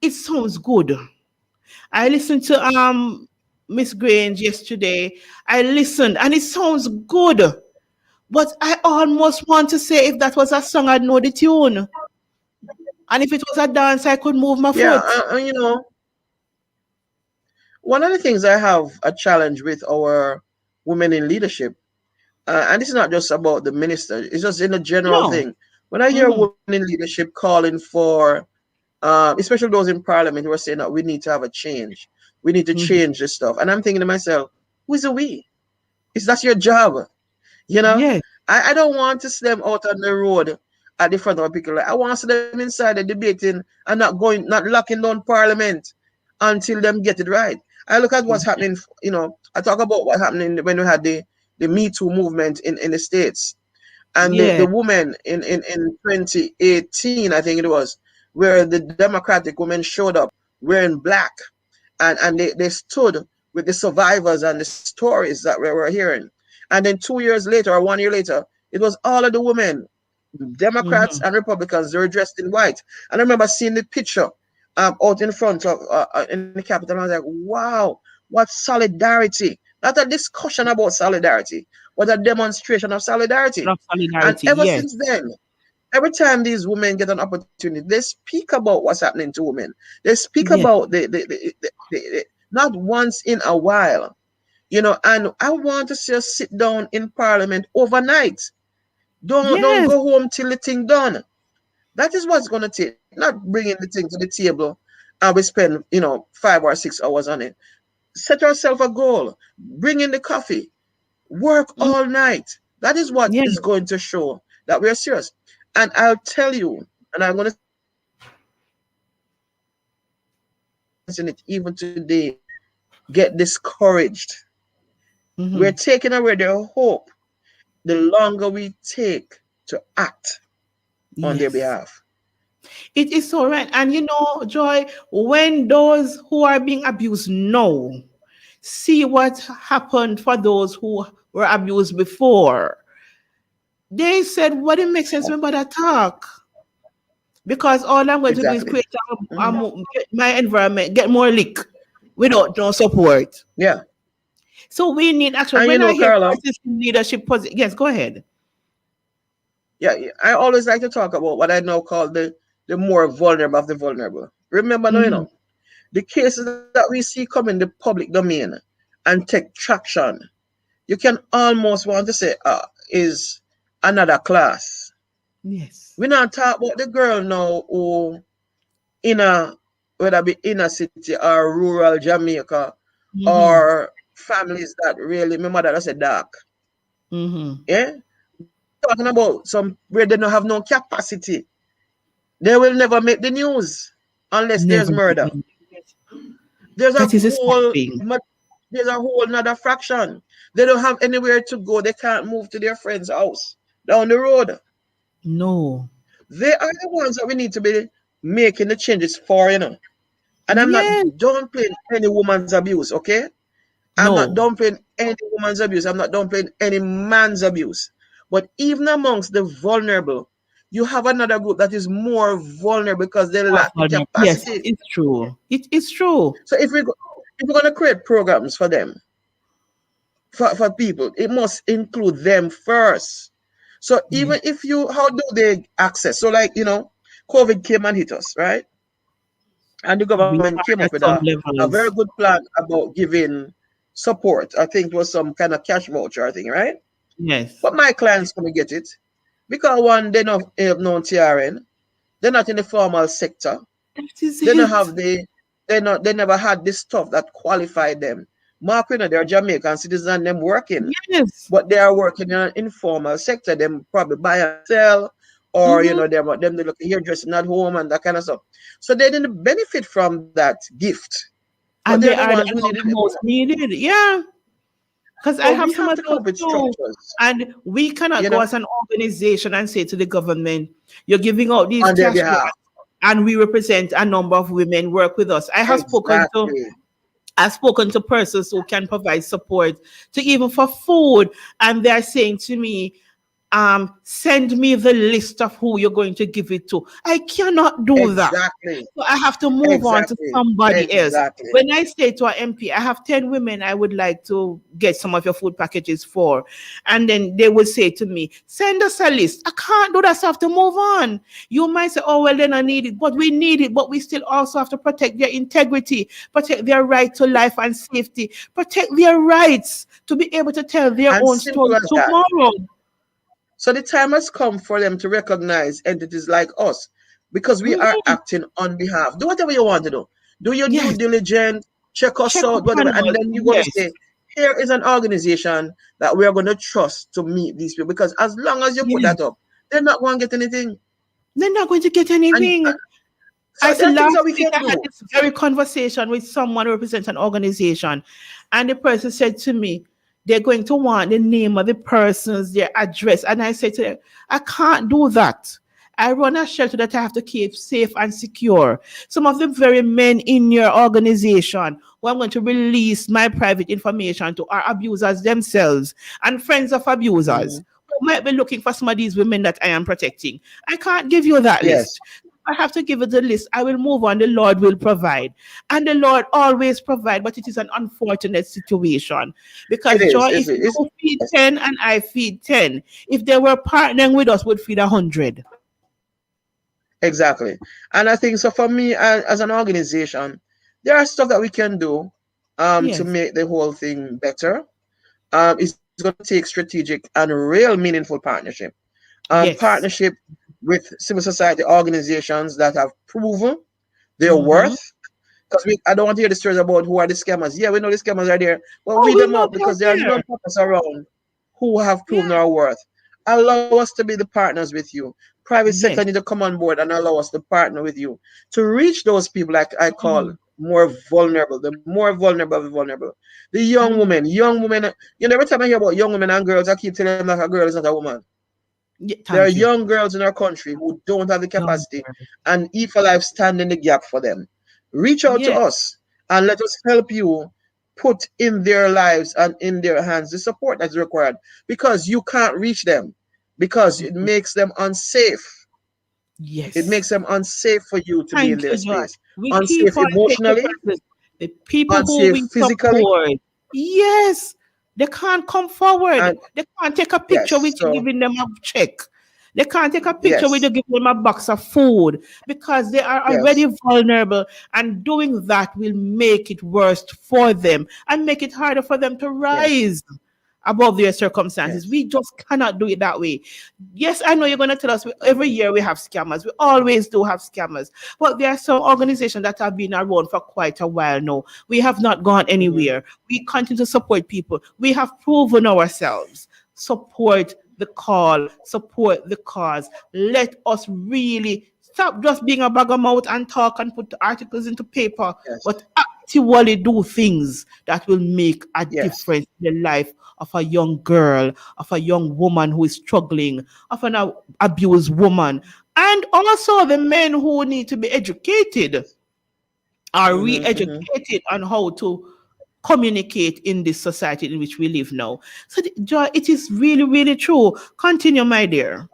It sounds good. I listened to Miss Grange yesterday. I listened and it sounds good. But I almost want to say if that was a song, I'd know the tune. And if it was a dance, I could move my Yeah. foot. One of the things I have a challenge with our women in leadership, and this is not just about the minister, it's just in a general No. thing. When I hear Mm-hmm. women in leadership calling for, especially those in parliament who are saying that we need to have a change, we need to Mm-hmm. change this stuff. And I'm thinking to myself, who is a we? Is that your job? You know, Yes. I don't want to see them out on the road at the front of people. I want to see them inside the debating and not locking down parliament until them get it right. I look at what's happening, I talk about what happened when we had the Me Too movement in the States. And the Yeah. woman in 2018, I think it was, where the Democratic women showed up wearing black, and they stood with the survivors and the stories that we were hearing. And then 2 years later, or 1 year later, it was all of the women, Democrats Mm-hmm. and Republicans, they were dressed in white. And I remember seeing the picture out in front of in the Capitol. And I was like, wow, what solidarity. Not a discussion about solidarity, but a demonstration of solidarity. Of And solidarity. ever Yes. since then, every time these women get an opportunity, they speak about what's happening to women. They speak Yes. about not once in a while, and I want to see us sit down in parliament overnight. Don't Yes. go home till the thing done. That is what's going to take, not bringing the thing to the table and we spend, 5 or 6 hours on it. Set yourself a goal, bring in the coffee, work Mm, all night. That is what yes. is going to show that we're serious. And I'll tell you, and I'm going to say it, even today, women who are experiencing it even today get discouraged. We're Mm-hmm. taking away their hope the longer we take to act on their Yes. behalf. It is so right. And Joy, when those who are being abused know, see what happened for those who were abused before, they said, what it makes sense when that talk? Because all I'm going to do is Exactly. create Mhm. get my environment, get more leak without no support. Yeah. So we need action. And When I hear Carla, voices in leadership position, yes, go ahead. Yeah, I always like to talk about what I now call the more vulnerable of the vulnerable. Remember now, Mhm. the cases that we see come in the public domain and take traction, you can almost want to say is another class. Yes. We not talk about the girl now who in a, whether be inner city or rural Jamaica, Mhm. or families that really, my mother that's a dark. Mhm. Yeah? We're talking about some where they don't have no capacity. They will never make the news unless there's Never murder. mind. There's a That is a sad whole thing. there's a whole another fraction. They don't have anywhere to go. They can't move to their friend's house down the road. No. They are the ones that we need to be making the changes for. And I'm not Yes. downplaying any woman's abuse, okay? I'm not No. downplaying any woman's abuse. I'm not downplaying any man's abuse. But even amongst the vulnerable, you have another group that is more vulnerable because they More lack the vulnerable. Yes, capacity. it's true. It is true. So if we're gonna create programs for them, for people, it must include them first. So Yeah. even if you, how do they access? So like, COVID came and hit us, right? And the We government are came up at with some a very levels. good plan about giving support. I think it was some kind of cash voucher, I think, right? Yes. But my clients couldn't get it because one, they not have no TRN, they're not in the formal sector, That is they don't it. have they never had this stuff that qualified them. Mark, they're Jamaican citizens and them working, Yes. but they are working in an informal sector. Them probably buy and sell, or Mm-hmm. them they look hairdressing at home and that kind of stuff. So they didn't benefit from that gift, but And they're they the are ones who among needed the it most more. needed. Yeah. Because I So have we some have of to come those up with too. structures, And we cannot you go know, as an organization and say to the government, you're giving out these on their cash behalf. grants, and we represent a number of women work with us. Exactly. I've spoken to persons who can provide support to even for food, and they're saying to me, send me the list of who you're going to give it to. I cannot do that. Exactly. So I have to move on to Exactly. somebody else. Exactly. When I say to our MP, I have 10 women I would like to get some of your food packages for. And then they will say to me, send us a list. I can't do that. So I have to move on. You might say, oh, well, then I need it. But we need it. But we still also have to protect their integrity, protect their right to life and safety, protect their rights to be able to tell their And own simple story as that. tomorrow. So the time has come for them to recognize entities like us because we are Mhm. acting on behalf. Do whatever you want to do. Do your due Yes. diligence, check us Check out, upon whatever. And us. then you're going to Yes. say, here is an organization that we are going to trust to meet these people. Because as long as you put Yes. that up, they're not going to get anything. They're not going to get And anything. so I there said are things that last we week can I had do. this very conversation with someone who represents an organization, and the person said to me, they're going to want the name of the persons, their address. And I said to them, I can't do that. I run a shelter that I have to keep safe and secure. Some of the very men in your organization who I'm going to release my private information to are abusers themselves and friends of abusers Mhm. who might be looking for some of these women that I am protecting. I can't give you that Yes, list. I have to give it the list. I will move on. The Lord will provide. And the Lord always provide, but it is an unfortunate situation. it Because is. Joy, if It's you feed yes, 10 and I feed 10, if they were partnering with us, would feed 100. exactly. And I think so for me as an organization, there are stuff that we can do to Yes. make the whole thing better. It's going to take strategic and real meaningful partnership. Yes. Partnership with civil society organizations that have proven their Mm-hmm. worth. Because I don't want to hear the stories about who are the scammers. Yeah, we know the scammers are there, but Oh, weed we them know out they're because there are there. non-profits around who have proven Yeah. our worth. Allow us to be the partners with you. Private sector Yes. need to come on board and allow us to partner with you to reach those people like I call Mm, more vulnerable, the more vulnerable of the vulnerable. The mm. young women, every time I hear about young women and girls, I keep telling them like a girl is not a woman. Yeah, There are thank you. young girls in our country who don't have the Young capacity, girls. and E for Life stand in the gap for them. Reach out to Yes. us and let us help you put in their lives and in their hands the support that's required because you can't reach them because it Mhm. makes them unsafe. It Yes. makes them unsafe for you to be in Thank their you, Joy. space. We keep Unsafe on taking emotionally, persons. The people who unsafe we physically, support, yes, they can't come forward. and They can't take a picture yes, with you so giving them a check. They can't take a picture with Yes. you, give them a box of food because they are already Yes. vulnerable, and doing that will make it worse for them and make it harder for them to Yes. rise above their circumstances. Yes. We just cannot do it that way. Yes, I know you're going to tell us every year we have scammers. We always do have scammers. But there are some organizations that have been around for quite a while now. We have not gone Mhm. anywhere. We continue to support people. We have proven ourselves. Support the call, support the cause. Let us really stop just being a bag of mouth and talk and put articles into paper, Yes. but actually do things that will make a Yes. difference in the life of a young girl, of a young woman who is struggling, of an abused woman, and also the men who need to be educated are Mhm. Mhm. re-educated on how to communicate in this society in which we live now. So, Joy, it is really, really true. Continue, my dear.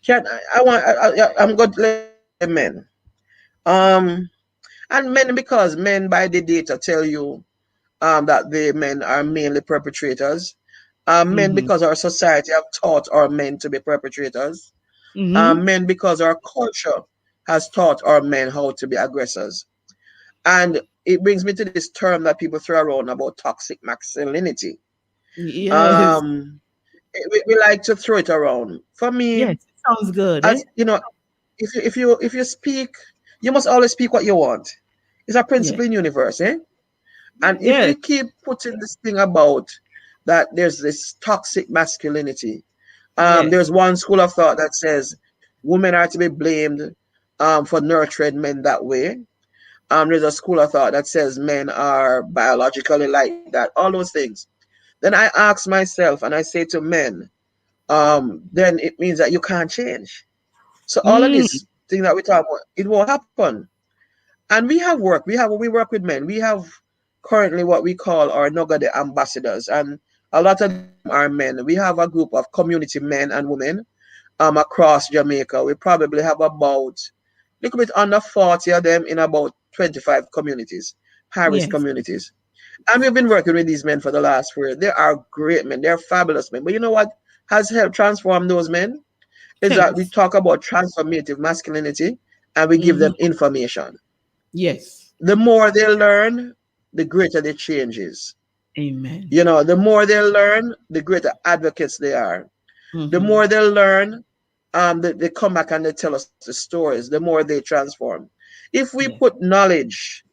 Can I want I'm going to let the men. Um and men, because men by the data tell you that the men are mainly perpetrators. Men Mm-hmm. because our society have taught our men to be perpetrators. Mm-hmm. Men because our culture has taught our men how to be aggressors. And it brings me to this term that people throw around about toxic masculinity. Yes. Um, we like to throw it around. For me, Yes. It sounds good, eh? as you know, if you speak, you must always speak what you want. It's a Yes. principle in universe, eh? And if Yes. we keep putting this thing about that there's this toxic masculinity, Yes. there's one school of thought that says women are to be blamed for nurturing men that way. There's a school of thought that says men are biologically like that, all those things. Then I ask myself and I say to men, then it means that you can't change. So all of Mm. this thing that we talk about, it won't happen. And we have work. We work with men. We have currently what we call our Nogade ambassadors, and a lot of them are men. We have a group of community men and women across Jamaica. We probably have about a little bit under 40 of them in about 25 communities, high risk Yes. communities. And we've been working with these men for the last 4 years. They are great men. They're fabulous men. But you know what has helped transform those men is that we Thanks. talk about transformative masculinity and we give Mm-hmm. them information. Yes. The more they learn, the greater the change is. Amen. You know, the more they learn, the greater advocates they are. The Mm-hmm. more they learn, they come back and they tell us the stories, the more they transform. If we Yes. put knowledge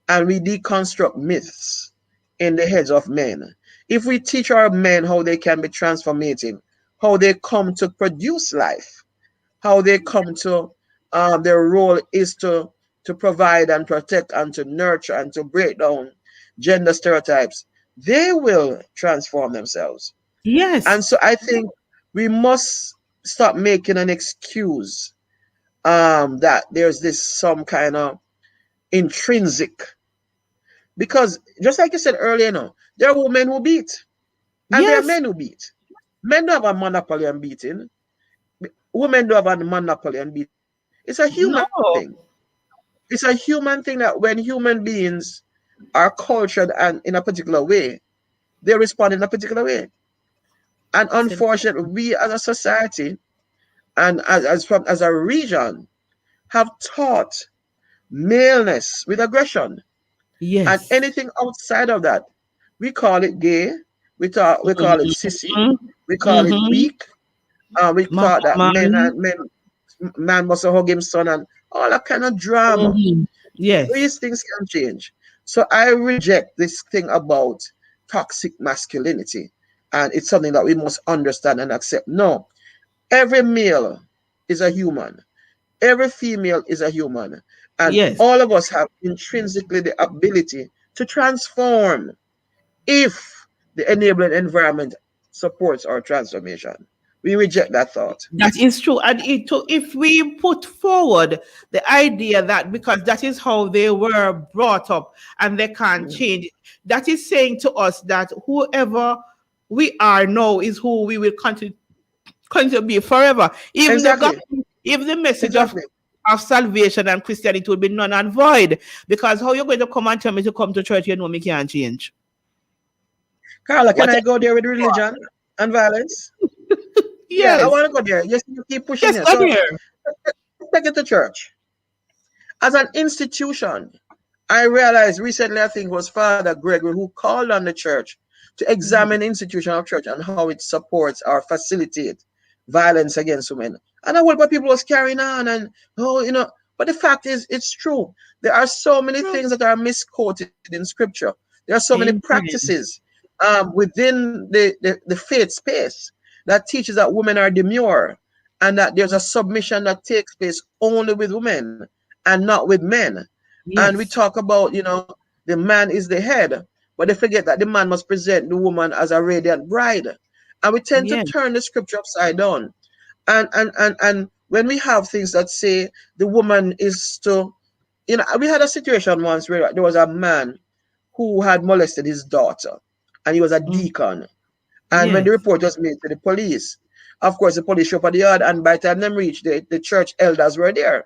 and we deconstruct myths in the heads of men, if we teach our men how they can be transformative, how they come to produce life, how they come to their role is to provide and protect and to nurture and to break down gender stereotypes, they will transform themselves. And Yes. so I think we must stop making an excuse that there's this some kind of intrinsic, because just like you said earlier, now there are women who beat and there are Yes. men who beat. Men don't have a monopoly on beating. Women don't have a monopoly on beating. It's a human No. thing. It's a human thing that when human beings are cultured and in a particular way, they respond in a particular way. And Said- unfortunately, we as a society and as a region have taught maleness with aggression. And Yes. anything outside of that, we call it gay, we call it sissy, Mm-hmm. we call it Mm-hmm. weak, we Mama thought that man. man must hug him son and all that kind of drama. Mm-hmm. Yes. These things can change. So I reject this thing about toxic masculinity. And it's something that we must understand and accept. No, every male is a human, every female is a human. And Yes. all of us have intrinsically the ability to transform if the enabling environment supports our transformation. We reject that thought. That is true. And if we put forward the idea that because that is how they were brought up and they can't Mm. change, that is saying to us that whoever we are now is who we will continue to be forever. Even the Exactly. gospel, if the message Exactly. of salvation and Christianity will be none and void. Because how you going to come and tell me to come to church, you know me can't change. Carla, can What I go there with religion and violence? Yeah, I Yes. want to go there. Yes, you keep pushing Yes, it. go So there. let's take it to church. As an institution, I realized recently, I think it was Father Gregory who called on the church to examine the institution of church and how it supports or facilitates violence against women. And I what people was carrying on and but the fact is it's true. There are so many things that are misquoted in scripture. There are so many Amen. practices within the faith space that teaches that women are demure and that there's a submission that takes place only with women and not with men. And we Yes. talk about, the man is the head, but they forget that the man must present the woman as a radiant bride. And we tend to Yes. turn the scripture upside down. And when we have things that say the woman is to, we had a situation once where there was a man who had molested his daughter, and he was a Mm. deacon. And when the Yes. report was made to the police, of course, the police showed up at the yard, and by the time them reached, the church elders were there.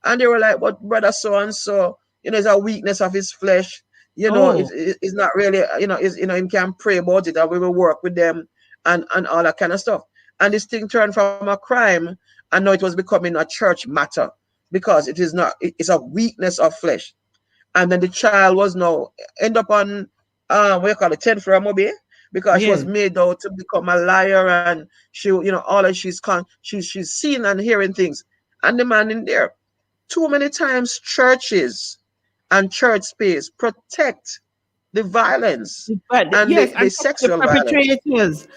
And they were like, but brother so and so, it's a weakness of his flesh. Oh, It's not really, him can pray about it and we will work with them and all that kind of stuff. And this thing turned from a crime and now it was becoming a church matter because it is not, it's a weakness of flesh. And then the child was now end up on what you call it, 10th floor maybe, because she was yes. made out to become a liar and she, all that she's seeing and hearing things. And the man in there, too many times churches and church space protect the violence But and yes, the and the sexual violence perpetrators,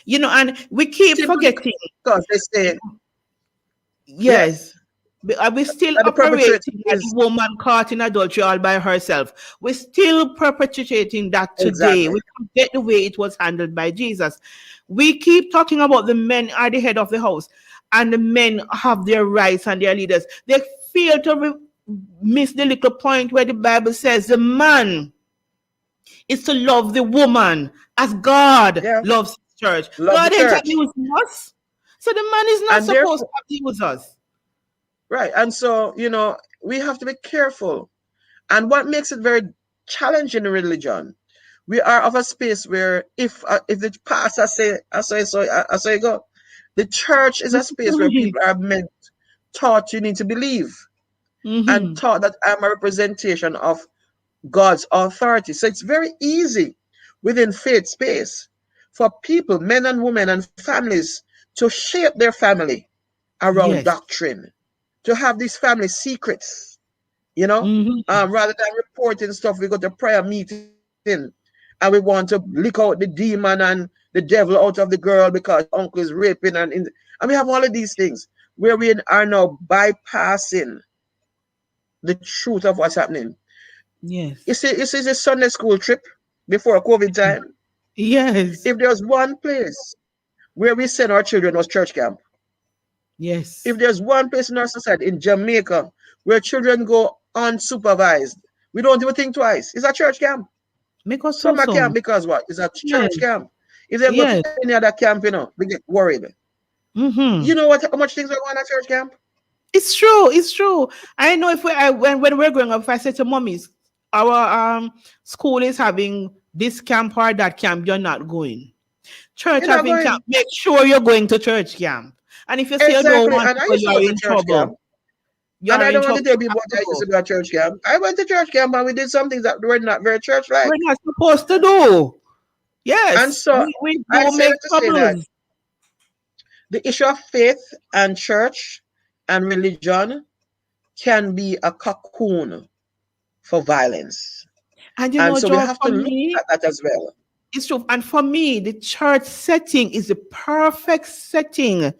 and we keep simply forgetting. because they say, yes, Yes. We still that the perpetrator operating like the is woman caught in adultery all by herself. We're still perpetuating that today. exactly. We forget the way it was handled by Jesus. We keep talking about the men are the head of the house and the men have their rights and their leaders. They fail to miss the little point where the Bible says the man is to love the woman as God Yeah, loves his church. love the God ain't church. abusing us. So the man is not And supposed therefore, to abuse us. right. And so, we have to be careful. And what makes it very challenging in religion, we are of a space where if the pastor say, I say go, the church is a space where people are meant, taught you need to believe and Mm-hmm. taught that I'm a representation of God's authority. So it's very easy within faith space for people, men and women and families, to shape their family around Yes. doctrine, to have these family secrets, Mm-hmm. rather than reporting stuff. We go to prayer meeting and we want to lick out the demon and the devil out of the girl because uncle is raping and we have all of these things where we are now bypassing the truth of what's happening. You Yes. see, you see the Sunday school trip before COVID time. Yes. If there's one place where we send our children was church camp. If Yes. there's one place in our society in Jamaica where children go unsupervised, we don't even think twice. It's a church camp. Make us so Summer camp so. because what? It's a Yes. church camp. If they go to Yes. any other camp, we get worried. You Mm-hmm. know what? How much things are going on at church camp? It's true. It's true. I know if when we're growing up, if I said to mummies, our school is having this camp or that camp, you're not going. Church You're not having going. camp, make sure you're going to church camp. And if you say you don't Exactly. want And to I go, used to go you're to in church camp. trouble. And You're I in don't want to trouble. tell You people have what to I used go. to go to church camp. I went to church camp and we did some things that were not very church We're like. not supposed to do. And Yes, so we I do say make that to say that troubles. the issue of faith and church and religion can be a cocoon for violence. And And so we Joy, have to for look me, at that as well. it's true. And for me, the church setting is the perfect setting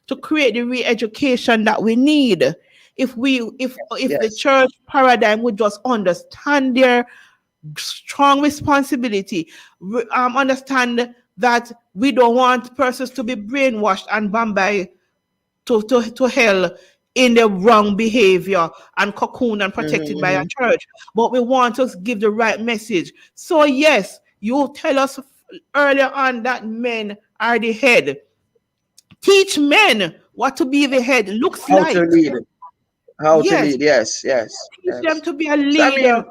to create the re-education that we need. If the Yes. church paradigm would just understand their strong responsibility, understand that we don't want persons to be brainwashed and bound by to hell in the wrong behavior and cocoon and protected by a Mm-hmm. church. But we want to give the right message. So yes, you tell us earlier on that men are the head. Teach men what to be the head looks How to like. lead. How to Yes, lead. Yes, yes, teach them yes. to be a So I leader mean,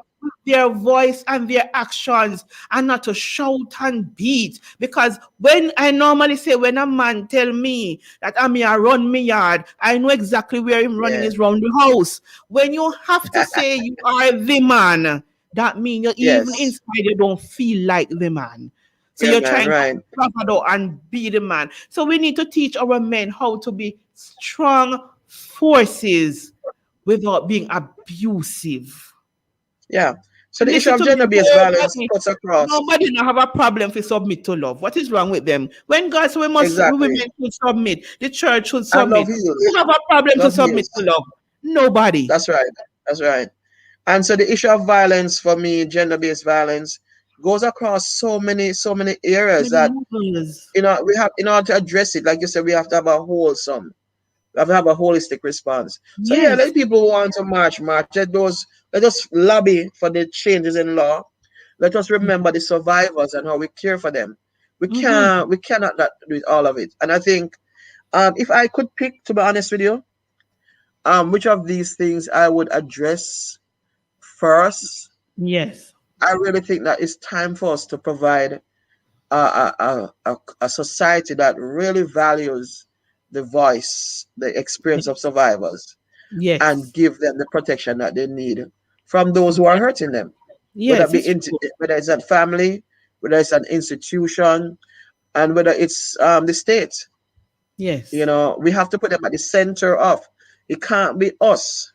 their voice and their actions and not to shout and beat. Because when I normally say, when a man tell me that I'm here run me yard, I know exactly where him running Yeah. is round the house. When you have to say you are the man, that means you even Yes. inside you don't feel like the man. So Yeah, you're man. trying to Right. bravado and be the man. So we need to teach our men how to be strong forces without being abusive. Yeah. So the issue Listen of to me. gender-based violence cuts across. Nobody not have a problem to submit to love. What is wrong with them? When God said women Exactly. should submit, the church should And love submit. Who heals. have a problem to Love submit heals. to love? Nobody. That's right. That's right. And so the issue of violence for me, gender-based violence, goes across so many areas Many that mothers. we have, in order to address it, like you said, we have to have a wholesome, we have to have a holistic response. So yeah, Yes. let people who want to march. Let us lobby for the changes in law. Let us remember the survivors and how we care for them. Mm-hmm. We cannot not do all of it. And I think, if I could pick, to be honest with you, which of these things I would address first, Yes. I really think that it's time for us to provide a society that really values the voice, the experience of survivors, and Yes. give them the protection that they need from those who are hurting them. Whether it Yes, be it's true. whether it's a family, whether it's an institution, and whether it's the state. Yes. We have to put them at the center of. It can't be us.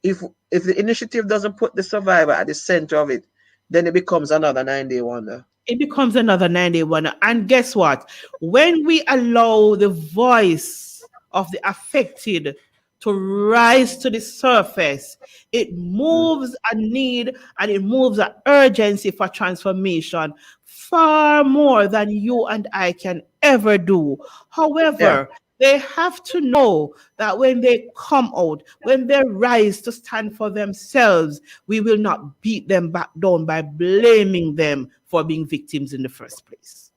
If the initiative doesn't put the survivor at the center of it, then it becomes another 9-day wonder. It becomes another 9-day wonder. And guess what? When we allow the voice of the affected to rise to the surface, it Mm. moves a need and it moves an urgency for transformation far more than you and I can ever do. Yeah. However, they have to know that when they come out, when they rise to stand for themselves, we will not beat them back down by blaming them for being victims in the first place.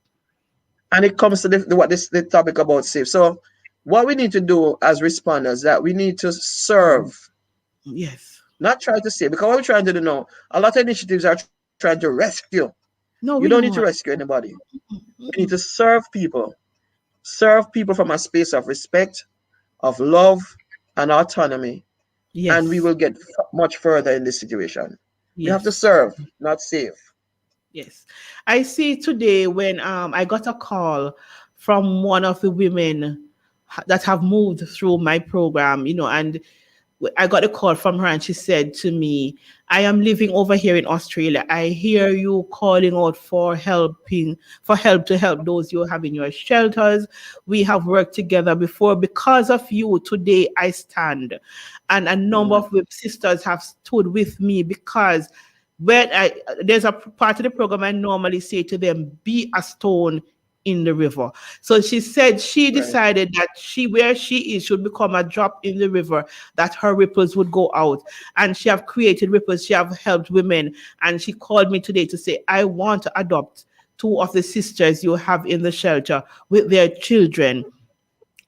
And it comes to the topic about safe. So what we need to do as responders, that we need to serve, Yes. not try to save. Because what we're trying to do now, a lot of initiatives are trying to rescue. You don't No, need we to not. rescue anybody. We need to serve people from a space of respect, of love, and autonomy, and we Yes. will get much further in this situation. We have to Yes. serve, not save. Yes. I see today when I got a call from one of the women that have moved through my program, and I got a call from her and she said to me, I am living over here in Australia. I hear you calling out for help to help those you have in your shelters. We have worked together before. Because of you, today I stand. And a number Mm. of sisters have stood with me because there's a part of the program I normally say to them, be a stone in the river. So she said she Right. decided that where she is should become a drop in the river, that her ripples would go out. And she have created ripples. She have helped women. And she called me today to say, I want to adopt two of the sisters you have in the shelter with their children.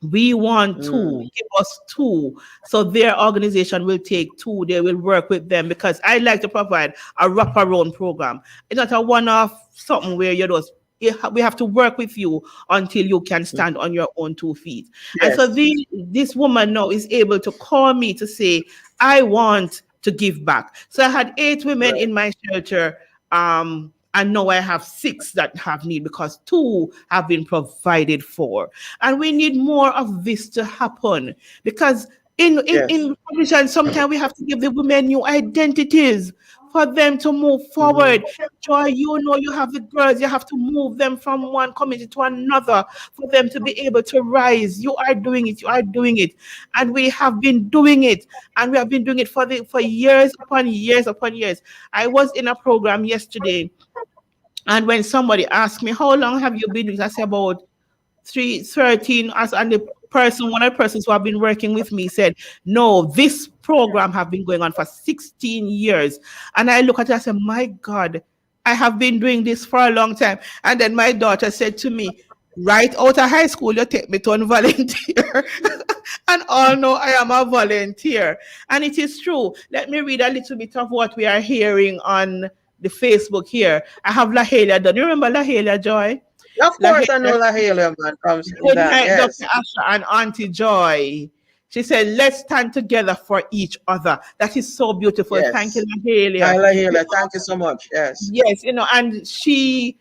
We want Mm. two, give us two. So their organization will take two. They will work with them because I like to provide a wraparound program. It's not a one-off something where we have to work with you until you can stand on your own 2 feet. And so Yes. this woman now is able to call me to say, I want to give back. So I had 8 women Right. in my shelter. And now I have 6 that have need because 2 have been provided for. And we need more of this to happen because Yes. in provision, sometimes we have to give the women new identities for them to move Mhm. forward. Joy, you have the girls, you have to move them from one community to another for them to be able to rise. You are doing it, and we have been doing it, and we have been doing it for years upon years upon years. I was in a program yesterday, and when somebody asked me, how long have you been doing? I say about 13. And one of the persons who have been working with me said, no, this program have been going on for 16 years. And I look at it, I said, my God, I have been doing this for a long time. And then my daughter said to me, Right out of high school, you take me to a volunteer. And all know I am a volunteer. And it is true. Let me read a little bit of what we are hearing on the Facebook here. I have Lahelia. Do you remember Lahelia, Joy? Of course, I Lahelia, know La Hale man from good that. night, Dr. Yes, Asha and Auntie Joy. She said, let's stand together for each other. That is so beautiful. Thank you, yes. Lahelia. Hi, La Hale. Thank you so much. Yes, Yes, and she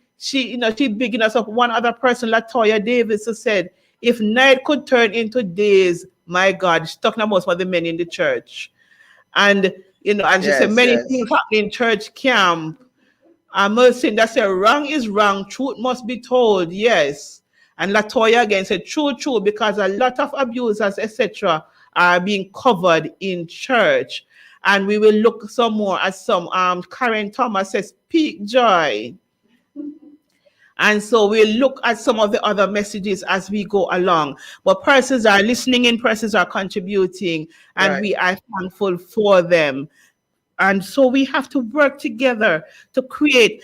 bigging us up. One other person, Latoya Davis, who said, if night could turn into days, my God, she's talking about some of the men in the church. And, and she said, yes, many yes. things happen in church camp. And Mercy that said, wrong is wrong, truth must be told, yes. And Latoya again said, true, true, because a lot of abusers, etc., are being covered in church. And we will look some more at some. Karen Thomas says, speak joy. And so we'll look at some of the other messages as we go along. But persons are listening in, persons are contributing, and Right. we are thankful for them. And so we have to work together to create.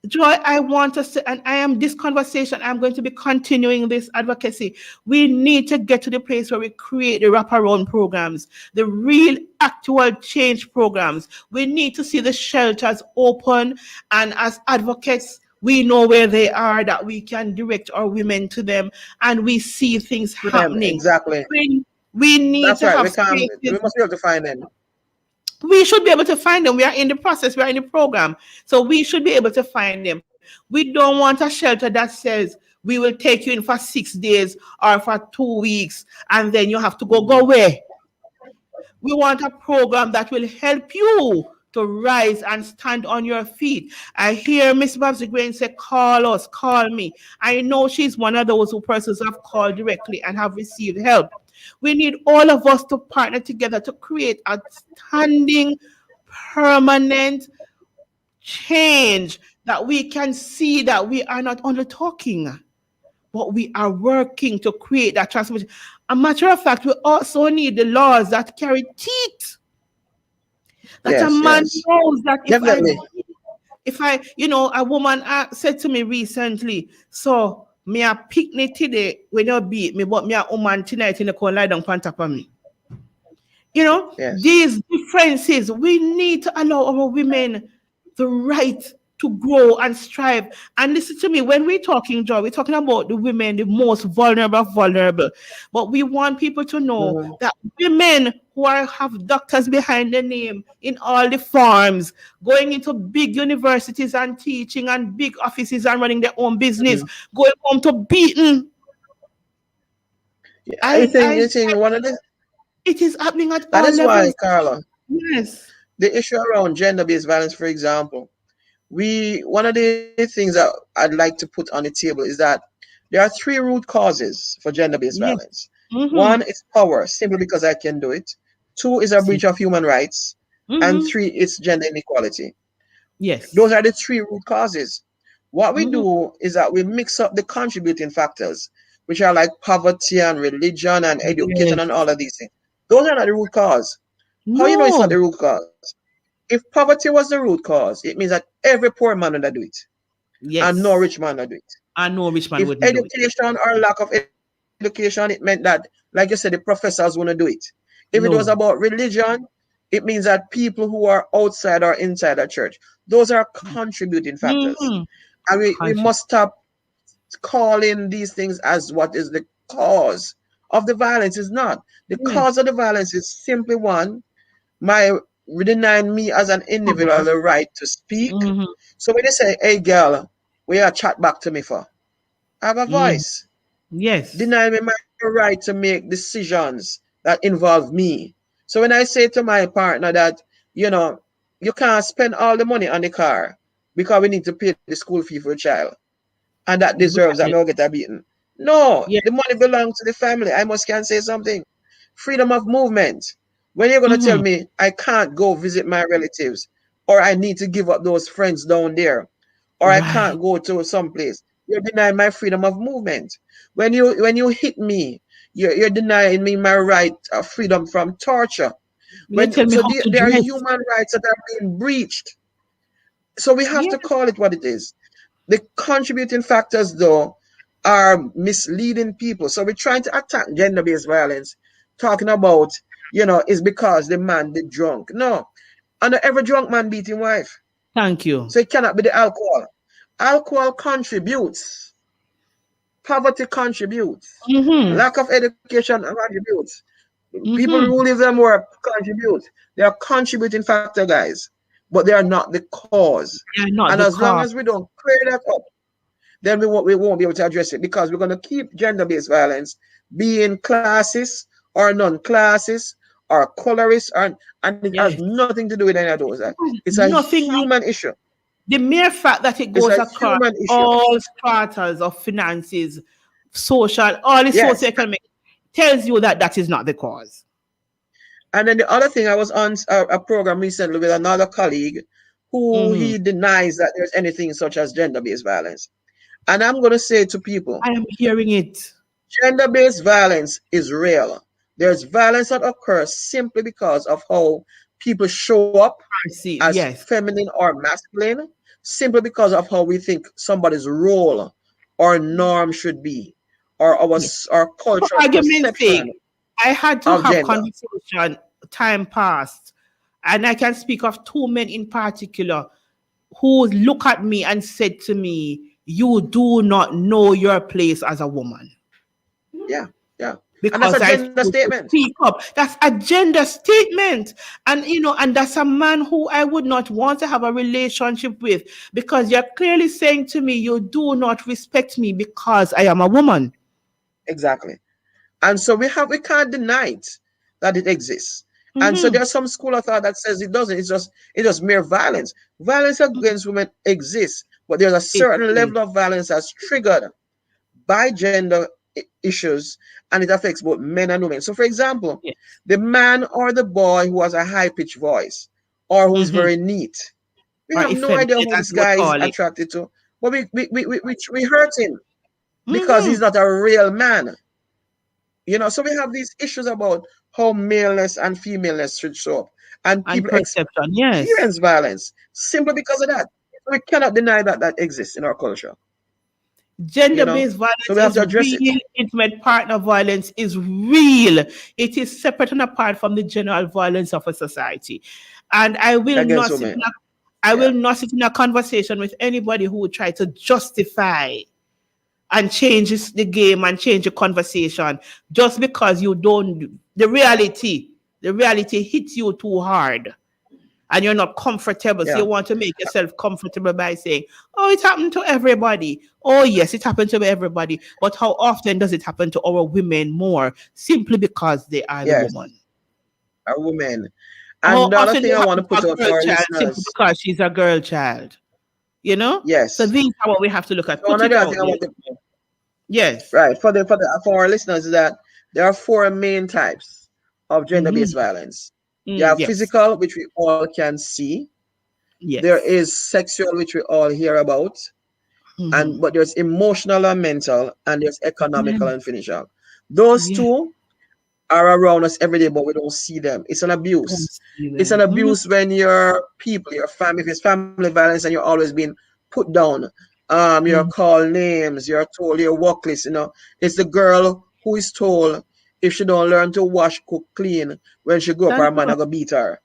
Joy, I want us to, and I am this conversation, I'm going to be continuing this advocacy. We need to get to the place where we create the wraparound programs, the real actual change programs. We need to see the shelters open, and as advocates, we know where they are, that we can direct our women to them, and we see things To them, happening. exactly. We need That's to right. have We can. We spaces. must be able to find them. We should be able to find them. We are in the process, we are in the program. So we should be able to find them. We don't want a shelter that says we will take you in for 6 days or for 2 weeks and then you have to go away. We want a program that will help you to rise and stand on your feet. I hear Miss Babsy Grain say, call us, call me. I know she's one of those who persons have called directly and have received help. We need all of us to partner together to create a standing, permanent change that we can see that we are not only talking, but we are working to create that transformation. A matter of fact, we also need the laws that carry teeth, that a Yes, man yes. knows that Definitely. a woman said to me recently, so me a picnic today when you beat me, but me a woman tonight in the corner lie down on top of me. Yes. These differences, we need to allow our women the right to grow and strive. And listen to me, when we're talking, Joy, we're talking about the women, the most vulnerable. But we want people to know Mhm. that women who have doctors behind their name in all the farms, going into big universities and teaching and big offices and running their own business, Mhm. going home to beaten. Yeah, I I, think I, you think one of the it is happening at that all is why, levels. Carla, Yes. the issue around gender-based violence, for example, one of the things that I'd like to put on the table is that there are three root causes for gender-based Yes. violence. Mm-hmm. One is power, simply because I can do it. Two is a See. breach of human rights, and Mm-hmm. three is gender inequality. Those Yes. are the three root causes. What we Mm-hmm. do is that we mix up the contributing factors, which are like poverty and religion and education Yes. and all of these things. Those are not the root cause. How you know it's not No. the root cause? If poverty was the root cause, it means that every poor man would do it and no Yes. rich man would do it. I know which man If wouldn't do it. education or lack of education, it meant that, like you said, the professors wouldn't do it. If it was about No. religion, it means that people who are outside or inside the church, those are contributing factors. Mm-hmm. And we Conscious. must stop calling these things as what is the cause of the violence. Is not. The Yes. cause of the violence is simply one, my denying me as an individual Power. the right to speak. Mm-hmm. So when they say, hey girl, where you chat back to me for? I have a Mm-hmm. voice. Yes. Deny me my right to make decisions that involve me. So when I say to my partner that, you know, you can't spend all the money on the car because we need to pay the school fee for a child, and that deserves that me Right. will get a beating. No, Yes. the money belongs to the family. I must can say something. Freedom of movement. When you're gonna tell Mm-hmm. me I can't go visit my relatives, or I need to give up those friends down there, or I Right. can't go to some place, you're denying my freedom of movement. When you hit me, you're denying me my right of freedom from torture. You tell me So how to there are dress. human rights that are being breached. So we have Yeah. to call it what it is. The contributing factors, though, are misleading people. So we're trying to attack gender-based violence, talking about, is because the man did drunk. No, and not every drunk man beat his wife. Thank you. So it cannot be the alcohol. Alcohol contributes. Poverty contributes. Mm-hmm. Lack of education contributes. People Mm-hmm. who live them work contribute. They are contributing factor, guys, but they are not the cause. They're not And the as long cause. as we don't clear that up, then we won't be able to address it, because we're going to keep gender-based violence being classes or non-classes or colorist, and it has Yes. nothing to do with any of those. It's a Nothing. human issue. The mere fact that it It's goes a across human issue. all stratas of finances, social, all the Yes. socioeconomic, tells you that that is not the cause. And then the other thing, I was on a program recently with another colleague who Mm-hmm. he denies that there's anything such as gender-based violence. And I'm going to say to people, I am hearing it. gender-based violence is real. There's violence that occurs simply because of how people show up Perceive. as Yes. feminine or masculine, simply because of how we think somebody's role or norm should be, or Yes. our For cultural argument's sake, perception I had to of have gender. conversation, time passed, and I can speak of two men in particular who look at me and said to me, "You do not know your place as a woman." Yeah, yeah. And that's Because a I gender choose to statement. speak up. That's a gender statement. And and that's a man who I would not want to have a relationship with, because you're clearly saying to me, you do not respect me because I am a woman. Exactly. And so we can't deny it that it exists. And so Mm-hmm. there's some school of thought that says it doesn't. It's just mere violence. Violence against women exists, but there's a It certain is. level of violence that's triggered by gender issues, and it affects both men and women. So, for example, Yes. the man or the boy who has a high-pitched voice or who's Mm-hmm. very neat, we Or have no idea effeminate, who as this you would guy is call it. attracted to, but we hurt him because Mm-hmm. he's not a real man. So we have these issues about how maleness and femaleness should show up, and And people perception, yes. experience violence simply because of that. We cannot deny that exists in our culture. Gender-based So violence we have is to address it real. Intimate partner violence is real. It is separate and apart from the general violence of a society. And I will against not sit women. in I Yeah. will not sit in a conversation with anybody who would try to justify and change the game and change the conversation just because you don't. The reality hits you too hard and you're not comfortable. So Yeah. you want to make yourself comfortable by saying, "Oh, it happened to everybody." Oh, yes, it happened to everybody. But how often does it happen to our women more? Simply because they are the Yes. woman. A woman. How And the other often thing does I it want to happen put to a out girl for our child simply listeners. because she's a girl child? So Yes. these are what we have to look at. So Put it another out thing I there. want to Yes. right for our listeners is that there are four main types of Mm-hmm. gender-based violence. You have Yes. physical, which we all can see. There Yes. is sexual, which we all hear about, Mm-hmm. but there's emotional and mental, and there's Yeah. economical and financial. Those Yeah. two are around us every day, but we don't see them. It's an Don't abuse. see It's an them. Mm-hmm. abuse when your people, your family, if it's family violence and you're always being put down, you're Mm-hmm. called names, you're told you're workless. It's the girl who is told if she don't learn to wash, cook, clean, when she grow up, That's her man all. are gonna beat her.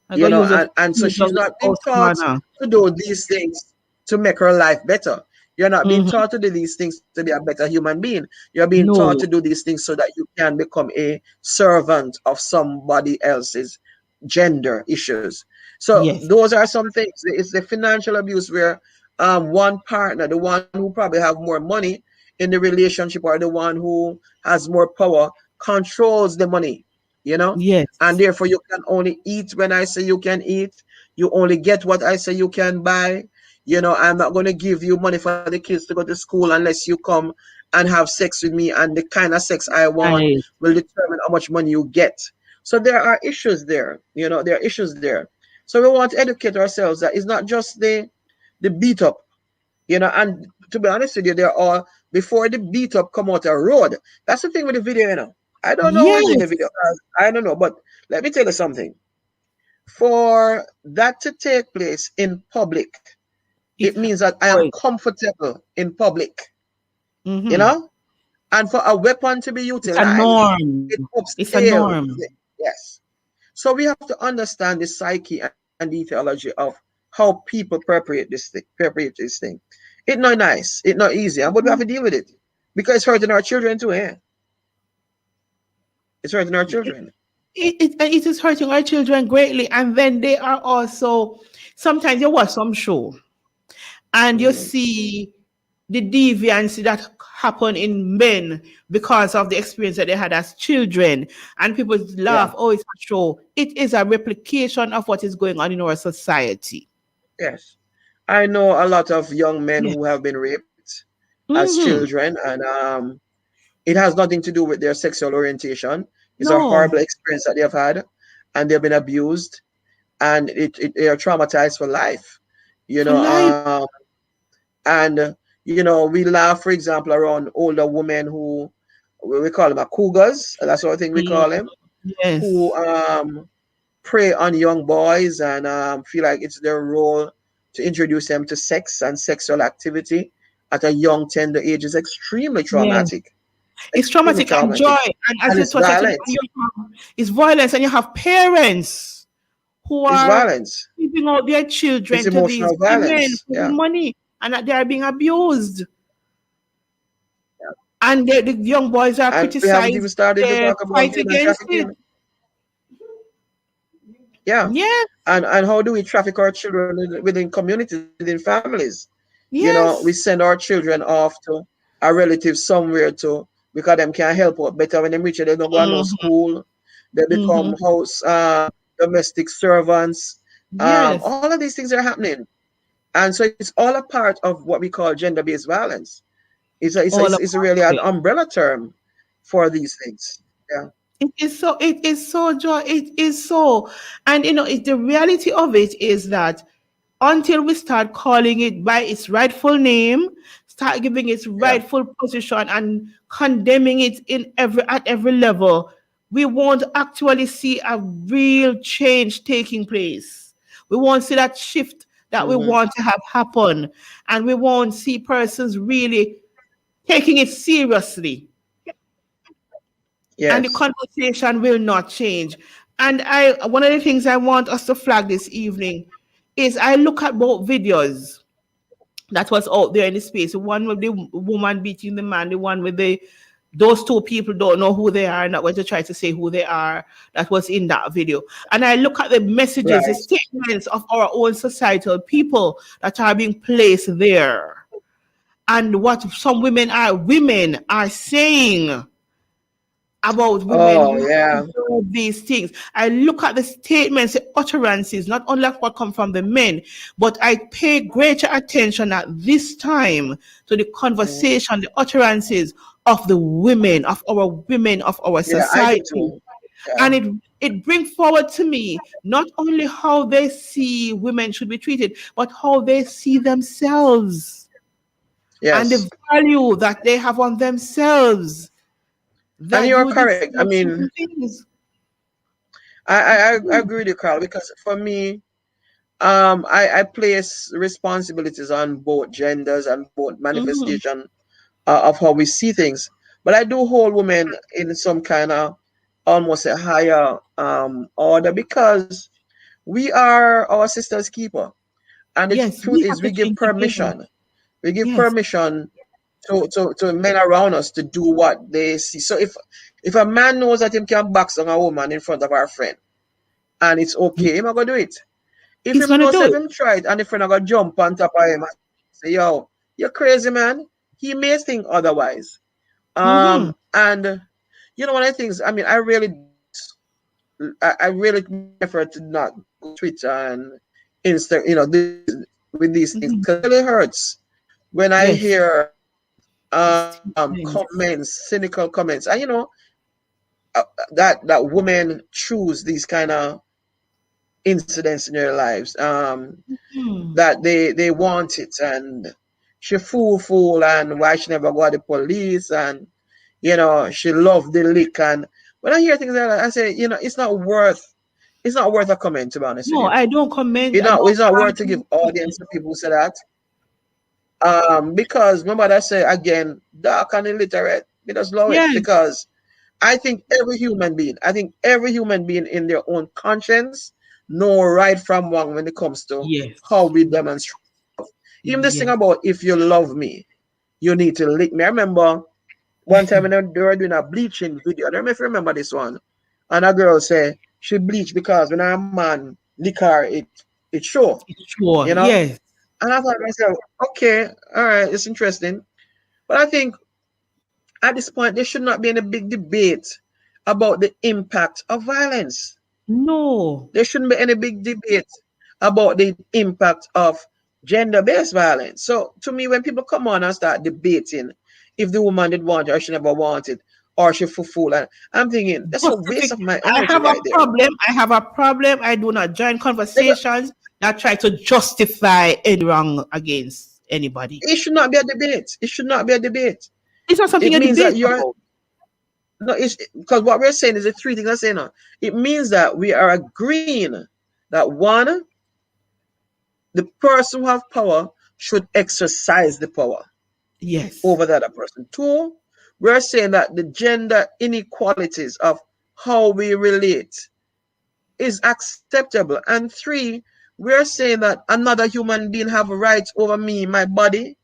I go use a And so use a she's not being house taught manner. to do these things to make her life better. You're not being Mm-hmm. taught to do these things to be a better human being. You're being taught No. to do these things so that you can become a servant of somebody else's gender issues. So Yes. those are some things. It's the financial abuse where one partner, the one who probably have more money in the relationship, or the one who has more power, controls the money, and Yes. therefore you can only eat when I say you can eat. You only get what I say you can buy. I'm not going to give you money for the kids to go to school unless you come and have sex with me, and the kind of sex I want Right. will determine how much money you get. So there are issues there. There are issues there. So we want to educate ourselves that it's not just the beat up, and to be honest with you, they're all before the beat up come out a road. That's the thing with the video. I don't know who's in the Yes. video. I don't know, but let me tell you something. For that to take place in public, it It's means that I am going. comfortable in public. you Mm-hmm. know, and for a weapon to be It's a utilized, norm. it It's a upscales. norm. Yes. So we have to understand the psyche and the etiology of how people perpetrate this thing. It's not nice. It's not easy, but we have to deal with it because it's hurting our children too. Eh? It's hurting our It, children. it is hurting our children greatly. And then they are also, sometimes you watch some show and you Mm, see the deviance that happen in men because of the experience that they had as children. And people yeah. laugh, oh, it's a show. It is a replication of what is going on in our society. Yes. I know a lot of young men Yeah. who have been raped as Mm-hmm. children, and it has nothing to do with their sexual orientation. It's a horrible No, experience that they have had, and they've been abused, and they are traumatized for life. You for know, life. and we laugh, for example, around older women who we call them a cougars. That's sort of thing we Mm, call them, who yes. prey on young boys and feel like it's their role to introduce them to sex and sexual activity at a young, tender age is extremely Yes. traumatic. It's Extremely traumatic and joy. traumatic. And as And you it's touch, I said, violent. it's violence, and you have parents who It's are violence. giving out their It's children to these emotional women violence. for the Yeah. money, and that they are being abused. Yeah. And the young boys are And we haven't even criticized, started to they talk about fight human against it. trafficking. Yeah. Yes, And how do we traffic our children within communities, within families? We yes. send our children off to a relative somewhere to because them can't help out better when they reach it, they don't go to no Mm-hmm, school, they become mm-hmm. house domestic servants. Yes, All of these things are happening. And so it's all a part of what we call gender-based violence. It's, a, it's, a, all it's, of it's really an it. umbrella term for these things. Yeah. It is so joy. It is so, and the reality of it is that until we start calling it by its rightful name, start giving its Yeah. rightful position and condemning it at every level, we won't actually see a real change taking place. We won't see that shift that we Hmm. want to have happen, and we won't see persons really taking it seriously, and the Yes. conversation will not change. And I one of the things I want us to flag this evening is I look at both videos that was out there in the space. The one with the woman beating the man, the one with the those two people don't know who they are, not going to try to say who they are, that was in that video. And I look at the messages, the Right. statements of our own societal people that are being placed there, and what some women are saying about women Oh, who yeah. observe these things. I look at the statements, the utterances, not only what come from the men, but I pay greater attention at this time to the Mhm. conversation, the utterances of the women of our Yeah, I do society. too. Yeah. And it brings forward to me not only how they see women should be treated, but how they see themselves and Yes. the value that they have on themselves, And that you're you correct. I deserve mean, certain things. I agree with you, Carl, because for me, I place responsibilities on both genders and both Mhm. manifestation of how we see things. But I do hold women in some kind of almost a higher order because we are our sister's keeper. And the Yes, truth we is, have to change the game. we give Yes. permission to men around us to do what they see. So if a man knows that him can box on a woman in front of our friend and it's okay, him I go do it. If He's him gonna knows do if it. him try it and the friend I go jump on top of him and say, yo, you're crazy man. He may think otherwise. Mm-hmm. And one of the things, I mean, I really make effort to not go on Twitter and Insta, with these things Mm-hmm. because it really hurts when I Yes. hear It's intense. comments, cynical comments, and that women choose these kind of incidents in their lives. Hmm. That they want it, and she fool, and why she never got the police, and she loved the lick. And when I hear things like that, I say, it's not worth a comment. To be honest with No, you, I don't comment. it's I not don't it's not worth to give argue. audience to people who say that. Because remember that I say again, dark and illiterate, we just love it Yes. because I think every human being in their own conscience know right from wrong when it comes to Yes. how we demonstrate love. Even this thing Yes. about if you love me, you need to lick me. I remember one time when they were doing a bleaching video. I don't know if you remember this one. And a girl say she bleached because when a man lick her, it show, Sure. you know? Yes. And I thought to myself, okay, all right, it's interesting. But I think at this point there should not be any big debate about the impact of violence. No. There shouldn't be any big debate about the impact of gender-based violence. So to me, when people come on and start debating if the woman did want it or she never wanted or she fulfilled, and I'm thinking that's a waste of my I energy have a right there. problem. I have a problem. I do not join Because conversations that try to justify any wrong against anybody. it should not be a debate. It should not be a debate. It's not something It you means that debate you're about. no. It's because what we're saying is the three things I'm saying now. It means that we are agreeing that one, the person who have power should exercise the power Yes. over the other person. Two, we're saying that the gender inequalities of how we relate is acceptable. And three, we're saying that another human being have rights over me, my body,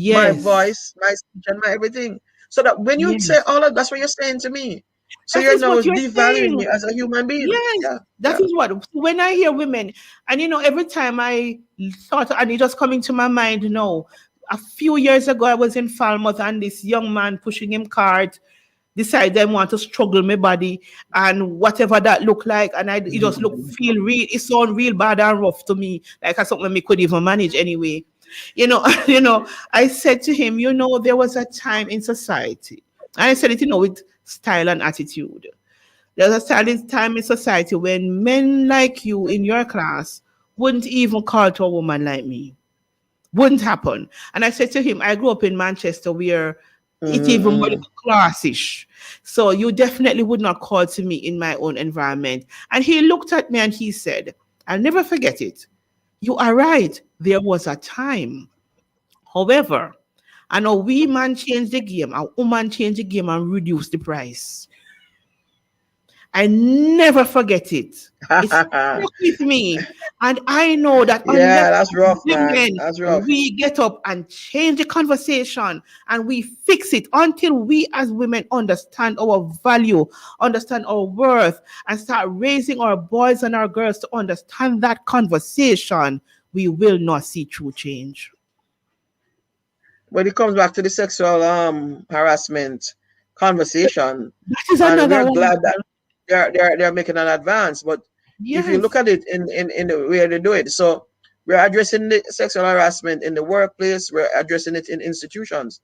my Yes. voice, my speech, and my everything. So that when you say Yes. all of that's what you're saying to me. So That you're is now what you're devaluing saying. me as a human being. Yes, Yeah, that yeah. is what. When I hear women, and every time I thought, and it just coming to my mind now. A few years ago, I was in Falmouth, and this young man pushing him cart decided they want to struggle my body and whatever that look like, and it just it sound real bad and rough to me, like as something we could even manage anyway. I said to him, there was a time in society, and I said it, with style and attitude. There's a certain time in society when men like you in your class wouldn't even call to a woman like me. Wouldn't happen. And I said to him, I grew up in Manchester where it even more Mm-hmm. classish. So you definitely would not call to me in my own environment. And he looked at me and he said, I'll never forget it. You are right. There was a time. However, I know we man change the game, a woman change the game and reduce the price. I never forget it. It stuck with me. And I know that Yeah, unless that's rough, man. women, That's rough. we get up and change the conversation and we fix it until we as women understand our value, understand our worth, and start raising our boys and our girls to understand that conversation, we will not see true change. When it comes back to the sexual harassment conversation, That is and another we're one. glad that they're making an advance. But if you look Yes. at it in the way they do it, so we're addressing the sexual harassment in the workplace, we're addressing it in institutions,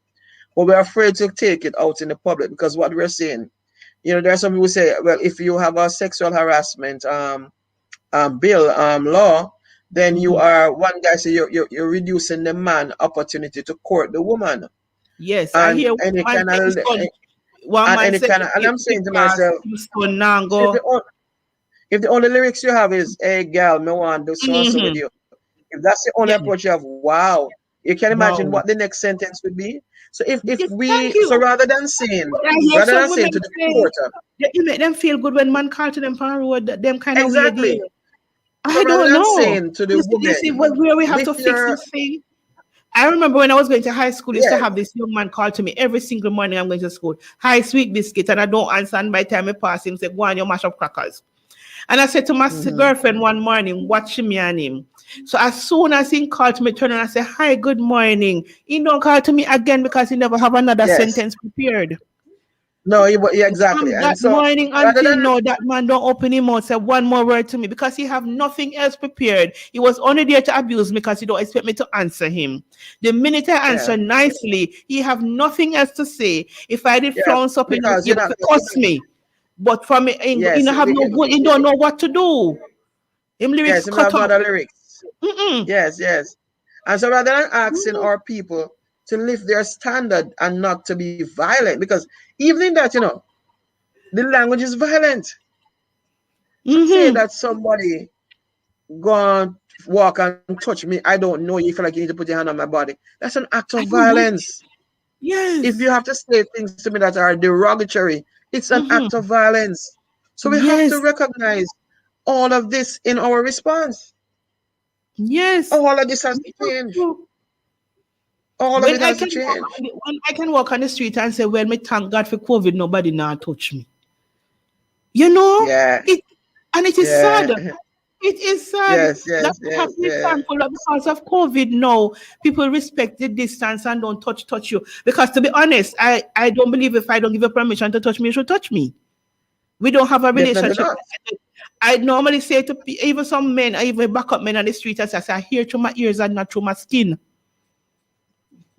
but we're afraid to take it out in the public because what we're saying, there are some people who say, well, if you have a sexual harassment bill law, then you Mhm. are one guy say you're reducing the man opportunity to court the woman Yes, I and hear any one kind say of his son. One and man any said kind of and I'm saying to because myself, his son now if the, go. on- if the only lyrics you have is hey girl me want to do so and so with Mm-hmm. you, if that's the only Yeah. approach you have, wow, you can imagine Wow. what the next sentence would be. So if Yes, thank we so you. rather I hear than some saying women to the say court, that it make them feel good when man call to them on the road, them kind of weird exactly. deal. So I rather don't than know. saying to the You see woman, where we have lift to fix your this thing. I remember when I was going to high school, used to yeah. have this young man call to me every single morning. I'm going to school. Hi, sweet biscuit, and I don't answer. And by the time I pass him, say, "Go on, you mash up crackers." And I said to my Mm-hmm. girlfriend one morning, watching me and him. So as soon as he called me, turn and I said, hi, good morning. He don't call to me again because he never have another Yes. sentence prepared. No, yeah, exactly. From And that so morning rather until than now, that man don't open him mouth, say one more word to me because he have nothing else prepared. He was only there to abuse me because he don't expect me to answer him. The minute I yeah, answer nicely, he have nothing else to say. If I did yeah, flounce up, because he you're would not cuss me. But from it, he yes, don't have no good, he don't know what to do. Him lyrics yes, you have cut no up. other lyrics. Mm-mm. Yes, yes. And so rather than asking Mm-hmm. our people to lift their standard and not to be violent, because even in that, the language is violent. Say Mm-hmm. that somebody gone walk and touch me, I don't know you, feel like you need to put your hand on my body. That's an act I of don't know. violence. Yes. If you have to say things to me that are derogatory, it's an act of violence. So we have to Yes. recognize all of this in our response. Yes. All of this has to change. All of When it I has to can walk change. when I can walk on the street and say, well, me thank God for COVID, nobody now touch me. You know, Yeah, it and it is yeah, sad. It is sad yes, that yes, we have yes, to be yeah. thankful that because of COVID now, people respect the distance and don't touch you. Because to be honest, I don't believe if I don't give you permission to touch me, you should touch me. We don't have a Definitely relationship. not. I normally say to even some men, even backup men on the street, I say, I hear through my ears and not through my skin.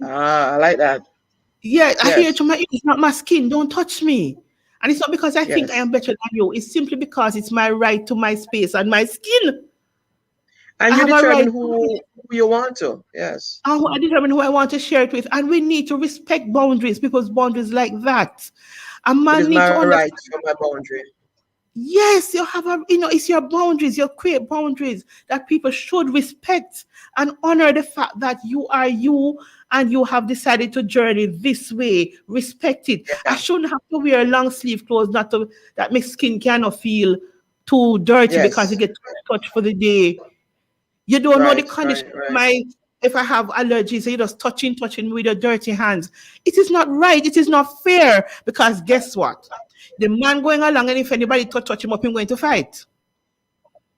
Ah, I like that. Yeah, I hear Yes, through my ears, it's not my skin. Don't touch me. And it's not because I think I yes. am better than you. It's simply because it's my right to my space and my skin. I And you have a determine right to it. who you want to. Yes. I determine who I want to share it with. And we need to respect boundaries, people's boundaries like that. A It man is need to my understand. right for my boundary. Yes, you have it's your boundaries, your create boundaries that people should respect and honor the fact that you are you and you have decided to journey this way. Respect it. I Yeah. shouldn't have to wear long sleeve clothes not to that makes skin cannot feel too dirty because you Yes. get touched for the day. You don't know the Right, condition right, of right. my if I have allergies, so you're just touching me with your dirty hands. It is not right. It is not fair because guess what? The man going along, and if anybody touch him up, him going to fight.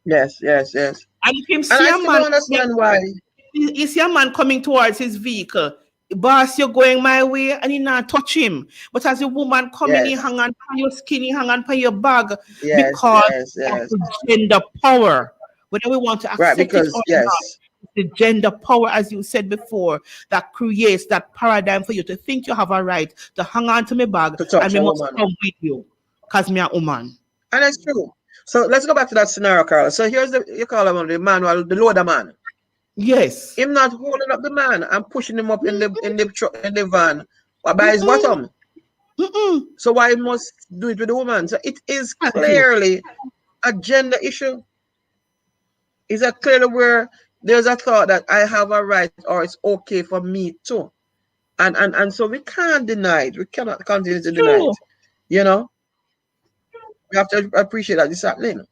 Yes, yes, yes. And if him And see I a still man, don't understand why. he see a man coming towards his vehicle, boss, you're going my way, and he not touch him. But as a woman coming, he Yes, hang on by your skin, he hang on by your bag yes, because yes, of yes. the gender power. Whether we want to Right, accept it or because not, yes, the gender power, as you said before, that creates that paradigm for you to think you have a right to hang on to my bag to and touch we a must woman. come with you because me a woman. And it's true. So let's go back to that scenario, Carl. So here's the you call him the man, well, the loader man. Yes. Him not holding up the man and pushing him up in the van by his Mm-mm, bottom. mm-mm. So why he must do it with the woman? So it is Thank you. clearly a gender issue. Is that clearly where there's a thought that I have a right or it's okay for me too? And so we can't deny it. We cannot continue It's to deny true. it. You know, we have to appreciate that it's happening.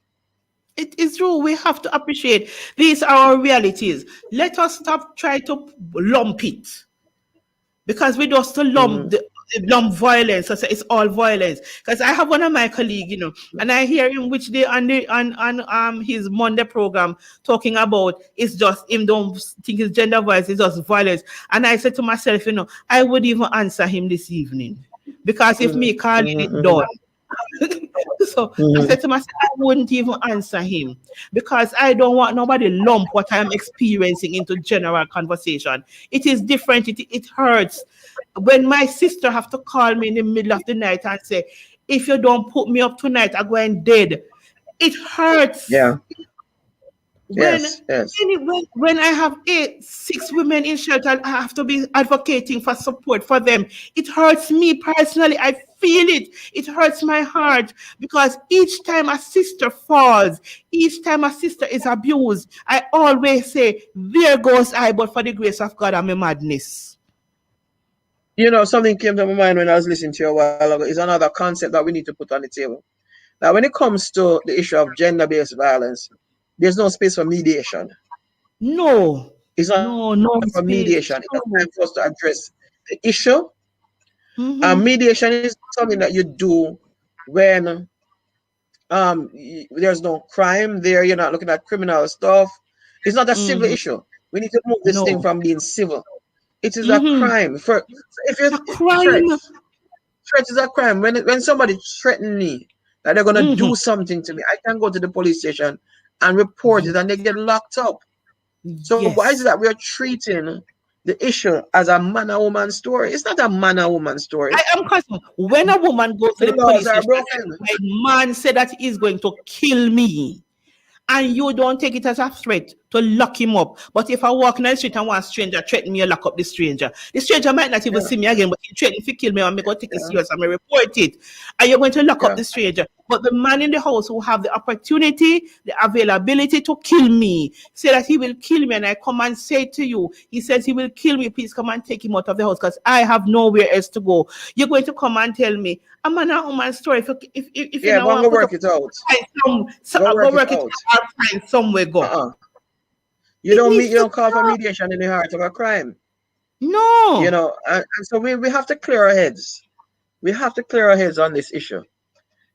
It is true. We have to appreciate these are our realities. Let us stop trying to lump it because we just to lump Mm-hmm. the lump violence. I say it's all violence. Because I have one of my colleagues, and I hear him which day on his Monday program talking about it's just him don't think it's gender violence, it's just violence. And I said to myself, I would even answer him this evening because if me calling it Mm-hmm. done. So I Mm-hmm. said to myself, I wouldn't even answer him because I don't want nobody lump what I'm experiencing into general conversation. It is different. It hurts. When my sister have to call me in the middle of the night and say, if you don't put me up tonight, I'm going dead. It hurts. Yeah. When Yes. Yes. when I have 6 women in shelter, I have to be advocating for support for them. It hurts me personally. I feel it. It hurts my heart because each time a sister falls, each time a sister is abused, I always say, "There goes I, but for the grace of God, I'm a madness." You know, something came to my mind when I was listening to you a while ago. Is another concept that we need to put on the table. Now, when it comes to the issue of gender-based violence, there's no space for mediation. No, It's not no for space. mediation. It's No. time for us to address the issue. Mm-hmm. Mediation is something that you do when there's no crime there. You're not looking at criminal stuff. It's not a civil Mm-hmm. issue. We need to move this thing No. from being civil. It is a Mm-hmm. crime. For if It's you a crime. threat is a crime. When somebody threaten me that they're gonna Mm-hmm. do something to me, I can go to the police station and report it, and they get locked up. So why is it Yes. that we're treating the issue as a man and woman story? It's not a man and woman story. I am concerned. When a woman goes to The the laws police are station, broken. my man said that he's going to kill me, and you don't take it as a threat, to lock him up. But if I walk in the street and one stranger threaten me to lock up the stranger might not even Yeah, see me again, but he threatened to kill me and me go take it yeah, serious and me report it. And you're going to lock up yeah. the stranger. But the man in the house who have the opportunity, the availability to kill me, say that he will kill me, and I come and say to you, he says he will kill me, please come and take him out of the house because I have nowhere else to go. You're going to come and tell me, a man and woman story, if you Yeah, don't but I'm want to gonna put work up it out. go Go work work it it out. out, find somewhere go. Uh-uh. You It don't needs meet, you to don't call for stop. mediation in the heart of a crime. You No, know, and so we have to clear our heads. We have to clear our heads on this issue.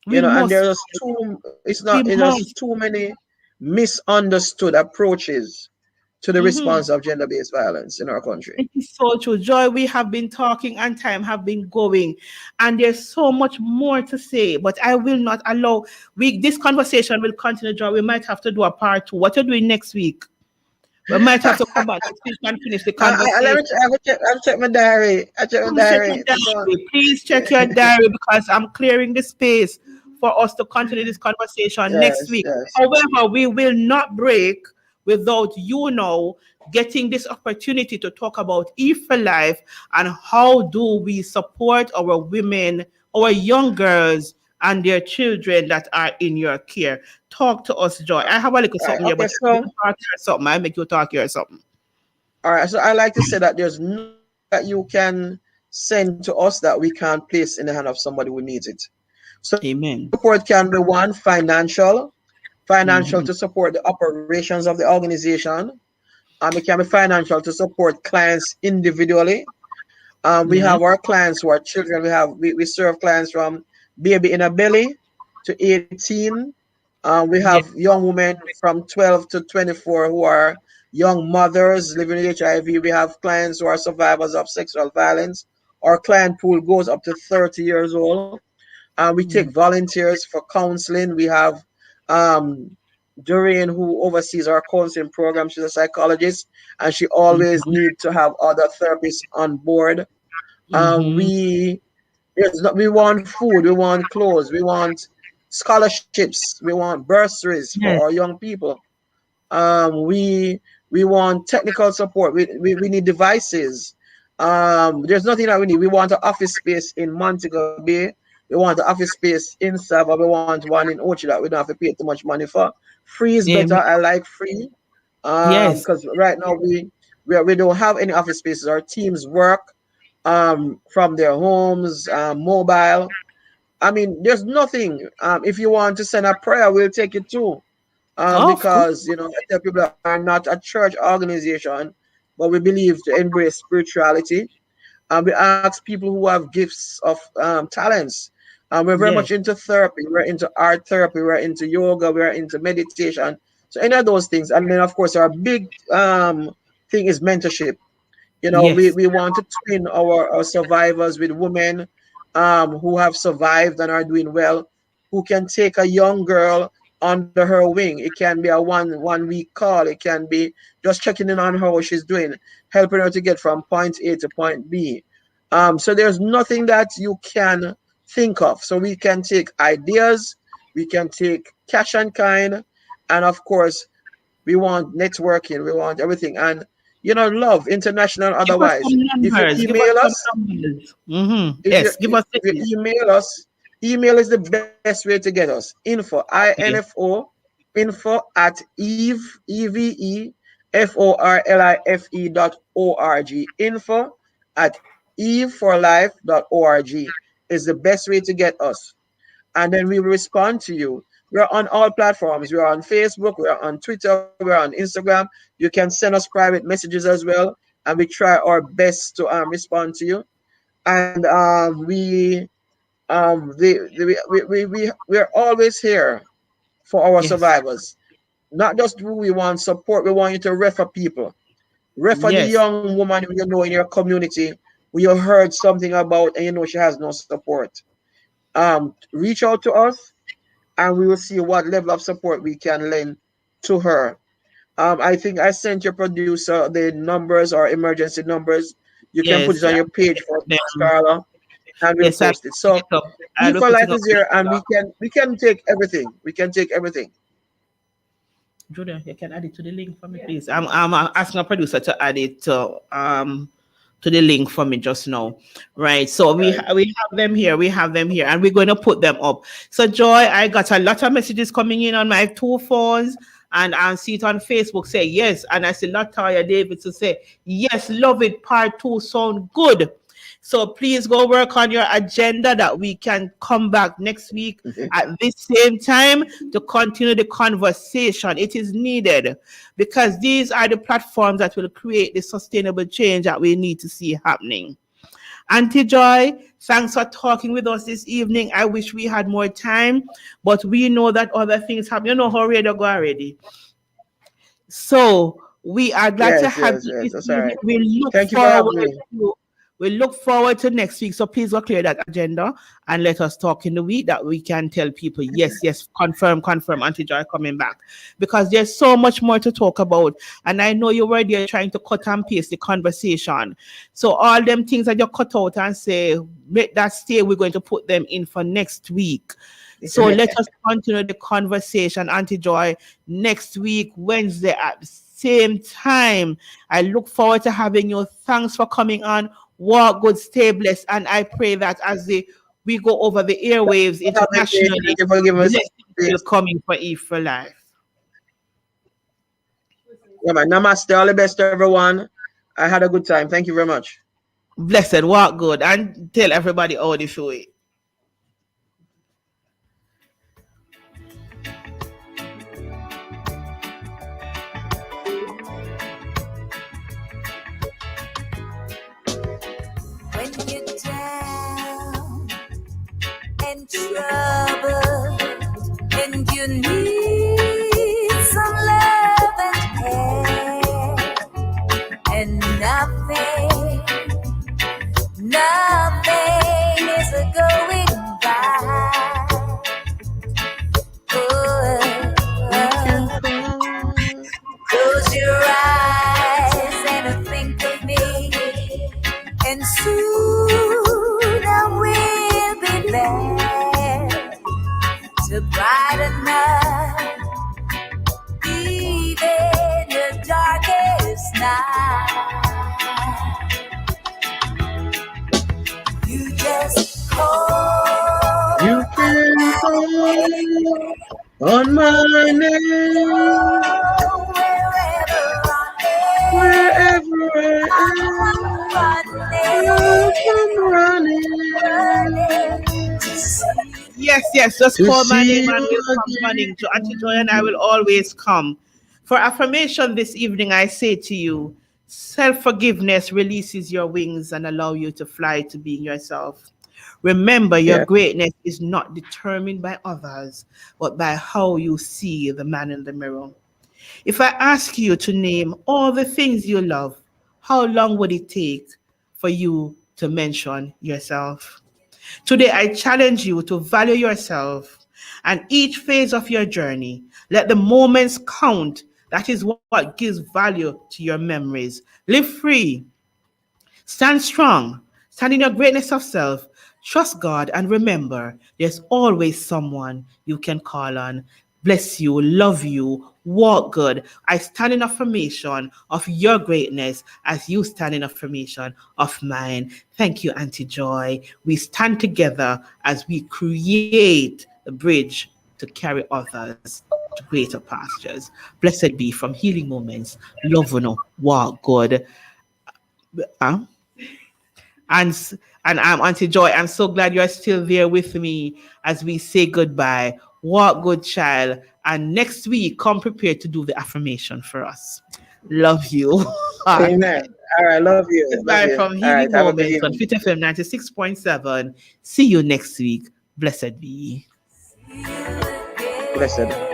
we And must, there's too it's we not it's just must. too many misunderstood approaches to the Mm-hmm. response of gender-based violence in our country. It is so true. Joy, we have been talking and time have been going, and there's so much more to say, but I will not allow this conversation will continue, Joy. We might have to do a part two. What are you doing next week? We might have to come back next week and finish the Let conversation. me I'll check my diary. I check my Please check your diary. So, diary. Please check your diary because I'm clearing the space for us to continue this conversation next yes, week. yes. However, we will not break without you now getting this opportunity to talk about E for Life and how do we support our women, our young girls, and their children that are in your care. Talk to us, Joy. I have a little All right. something here, Okay. but you So, talk here something. I make you talk here something. all right. So I like to say that there's nothing that you can send to us that we can't place in the hand of somebody who needs it. So Amen. support can be one financial Mm-hmm. to support the operations of the organization. It can be financial to support clients individually. We Yeah. have our clients who are children. We serve clients from baby in a belly to 18. We Yeah. have young women from 12 to 24 who are young mothers living with HIV. We have clients who are survivors of sexual violence. Our client pool goes up to 30 years old. We take Mm-hmm. volunteers for counseling. We have um, Doreen, who oversees our counseling program. She's a psychologist, and she always needs to have other therapists on board. Mm-hmm. We want food, we want clothes, we want scholarships, we want bursaries for Yes. our young people. We want technical support. We need devices. There's nothing that we need. We want an office space in Montego Bay. We want an office space in Sava. We want one in Ochi that we don't have to pay too much money for. Free is better. Amen. I like free. Yes. Because right now we don't have any office spaces. Our teams work from their homes, mobile. I mean, there's nothing. If you want to send a prayer, we'll take it too. Of course. Because I tell people that are not a church organization, but we believe to embrace spirituality. And we ask people who have gifts of talents. We're very Yes. much into therapy. We're into art therapy. We're into yoga. We're into meditation. So any of those things. And then of course our big thing is mentorship. Yes. We want to twin our survivors with women who have survived and are doing well, who can take a young girl under her wing. It can be a one week call. It can be just checking in on her how she's doing, helping her to get from point A to point B. So there's nothing that you can think of. So we can take ideas, we can take cash and kind, and of course we want networking, we want everything. And love, international, Give us otherwise. some If you numbers. Give us email some us, numbers. Mm-hmm. if you Yes. Give us if you the email us, email is the best way to get us. okay. info@eveforlife.org. Info@eveforlife.org is the best way to get us, and then we will respond to you. We're on all platforms. We're on Facebook, we're on Twitter, we're on Instagram. You can send us private messages as well, and we try our best to respond to you. And we're always here for our Yes. survivors. Not just who we want support, we want you to refer people. Refer the Yes. young woman you know in your community who you heard something about and you know she has no support. Reach out to us and we will see what level of support we can lend to her. I think I sent your producer the numbers or emergency numbers. You can put it Yes. on your page for Them. Carla, and we'll Yes. I'll post it. put So it up. I E will for put Life it up. is here, and we can take everything. We can take everything. Julia, you can add it to the link for me, please. I'm asking a producer to add it to the link for me just now. Right. So we have them here. We have them here, and we're going to put them up. So Joy, I got a lot of messages coming in on my two phones, and I see it on Facebook say yes, and I see Latoya David to say yes, love it. Part 2 sound good. So please go work on your agenda that we can come back next week at this same time to continue the conversation. It is needed because these are the platforms that will create the sustainable change that we need to see happening. Auntie Joy, thanks for talking with us this evening. I wish we had more time, but we know that other things happen. You know how radio go already. So we are glad to have you this That's evening. all right. We look Thank you for having forward me. to we look forward to next week. So please go clear that agenda and let us talk in the week that we can tell people, yes, confirm, Auntie Joy coming back. Because there's so much more to talk about. And I know you were there trying to cut and paste the conversation. So all them things that you cut out and say, make that stay, we're going to put them in for next week. So let us continue the conversation, Auntie Joy, next week, Wednesday at the same time. I look forward to having you. Thanks for coming on. Walk good, stay blessed, and I pray that as we go over the airwaves internationally, Thank you for giving us blessings will space. coming for Eve for life. Yeah, man. Namaste. All the best to everyone. I had a good time. Thank you very much. Blessed, walk good, and tell everybody how they feel it. When you're down and troubled and you need some love and care and nothing is going right. Close your eyes and think of me, and soon I will be there to brighten up even your darkest night. You just call. You can call on my name wherever I am. I'm running. Yes, just To call my name see and you we'll come running to Auntie Joy, and I will always come. For affirmation this evening, I say to you, self-forgiveness releases your wings and allow you to fly to being yourself. Remember, your greatness is not determined by others, but by how you see the man in the mirror. If I ask you to name all the things you love, how long would it take for you to mention yourself? Today, I challenge you to value yourself and each phase of your journey. Let the moments count. That is what gives value to your memories. Live free. Stand strong. Stand in your greatness of self. Trust God and remember there's always someone you can call on. Bless you, love you, walk good. I stand in affirmation of your greatness as you stand in affirmation of mine. Thank you, Auntie Joy. We stand together as we create the bridge to carry others to greater pastures. Blessed be from Healing Moments. Love you, walk good. And I'm Auntie Joy. I'm so glad you're still there with me as we say goodbye. Walk good, child. And next week, come prepared to do the affirmation for us. Love you. Amen. All right, love you. Goodbye from Healing Moments on Fit FM 96.7. See you next week. Blessed be. Blessed.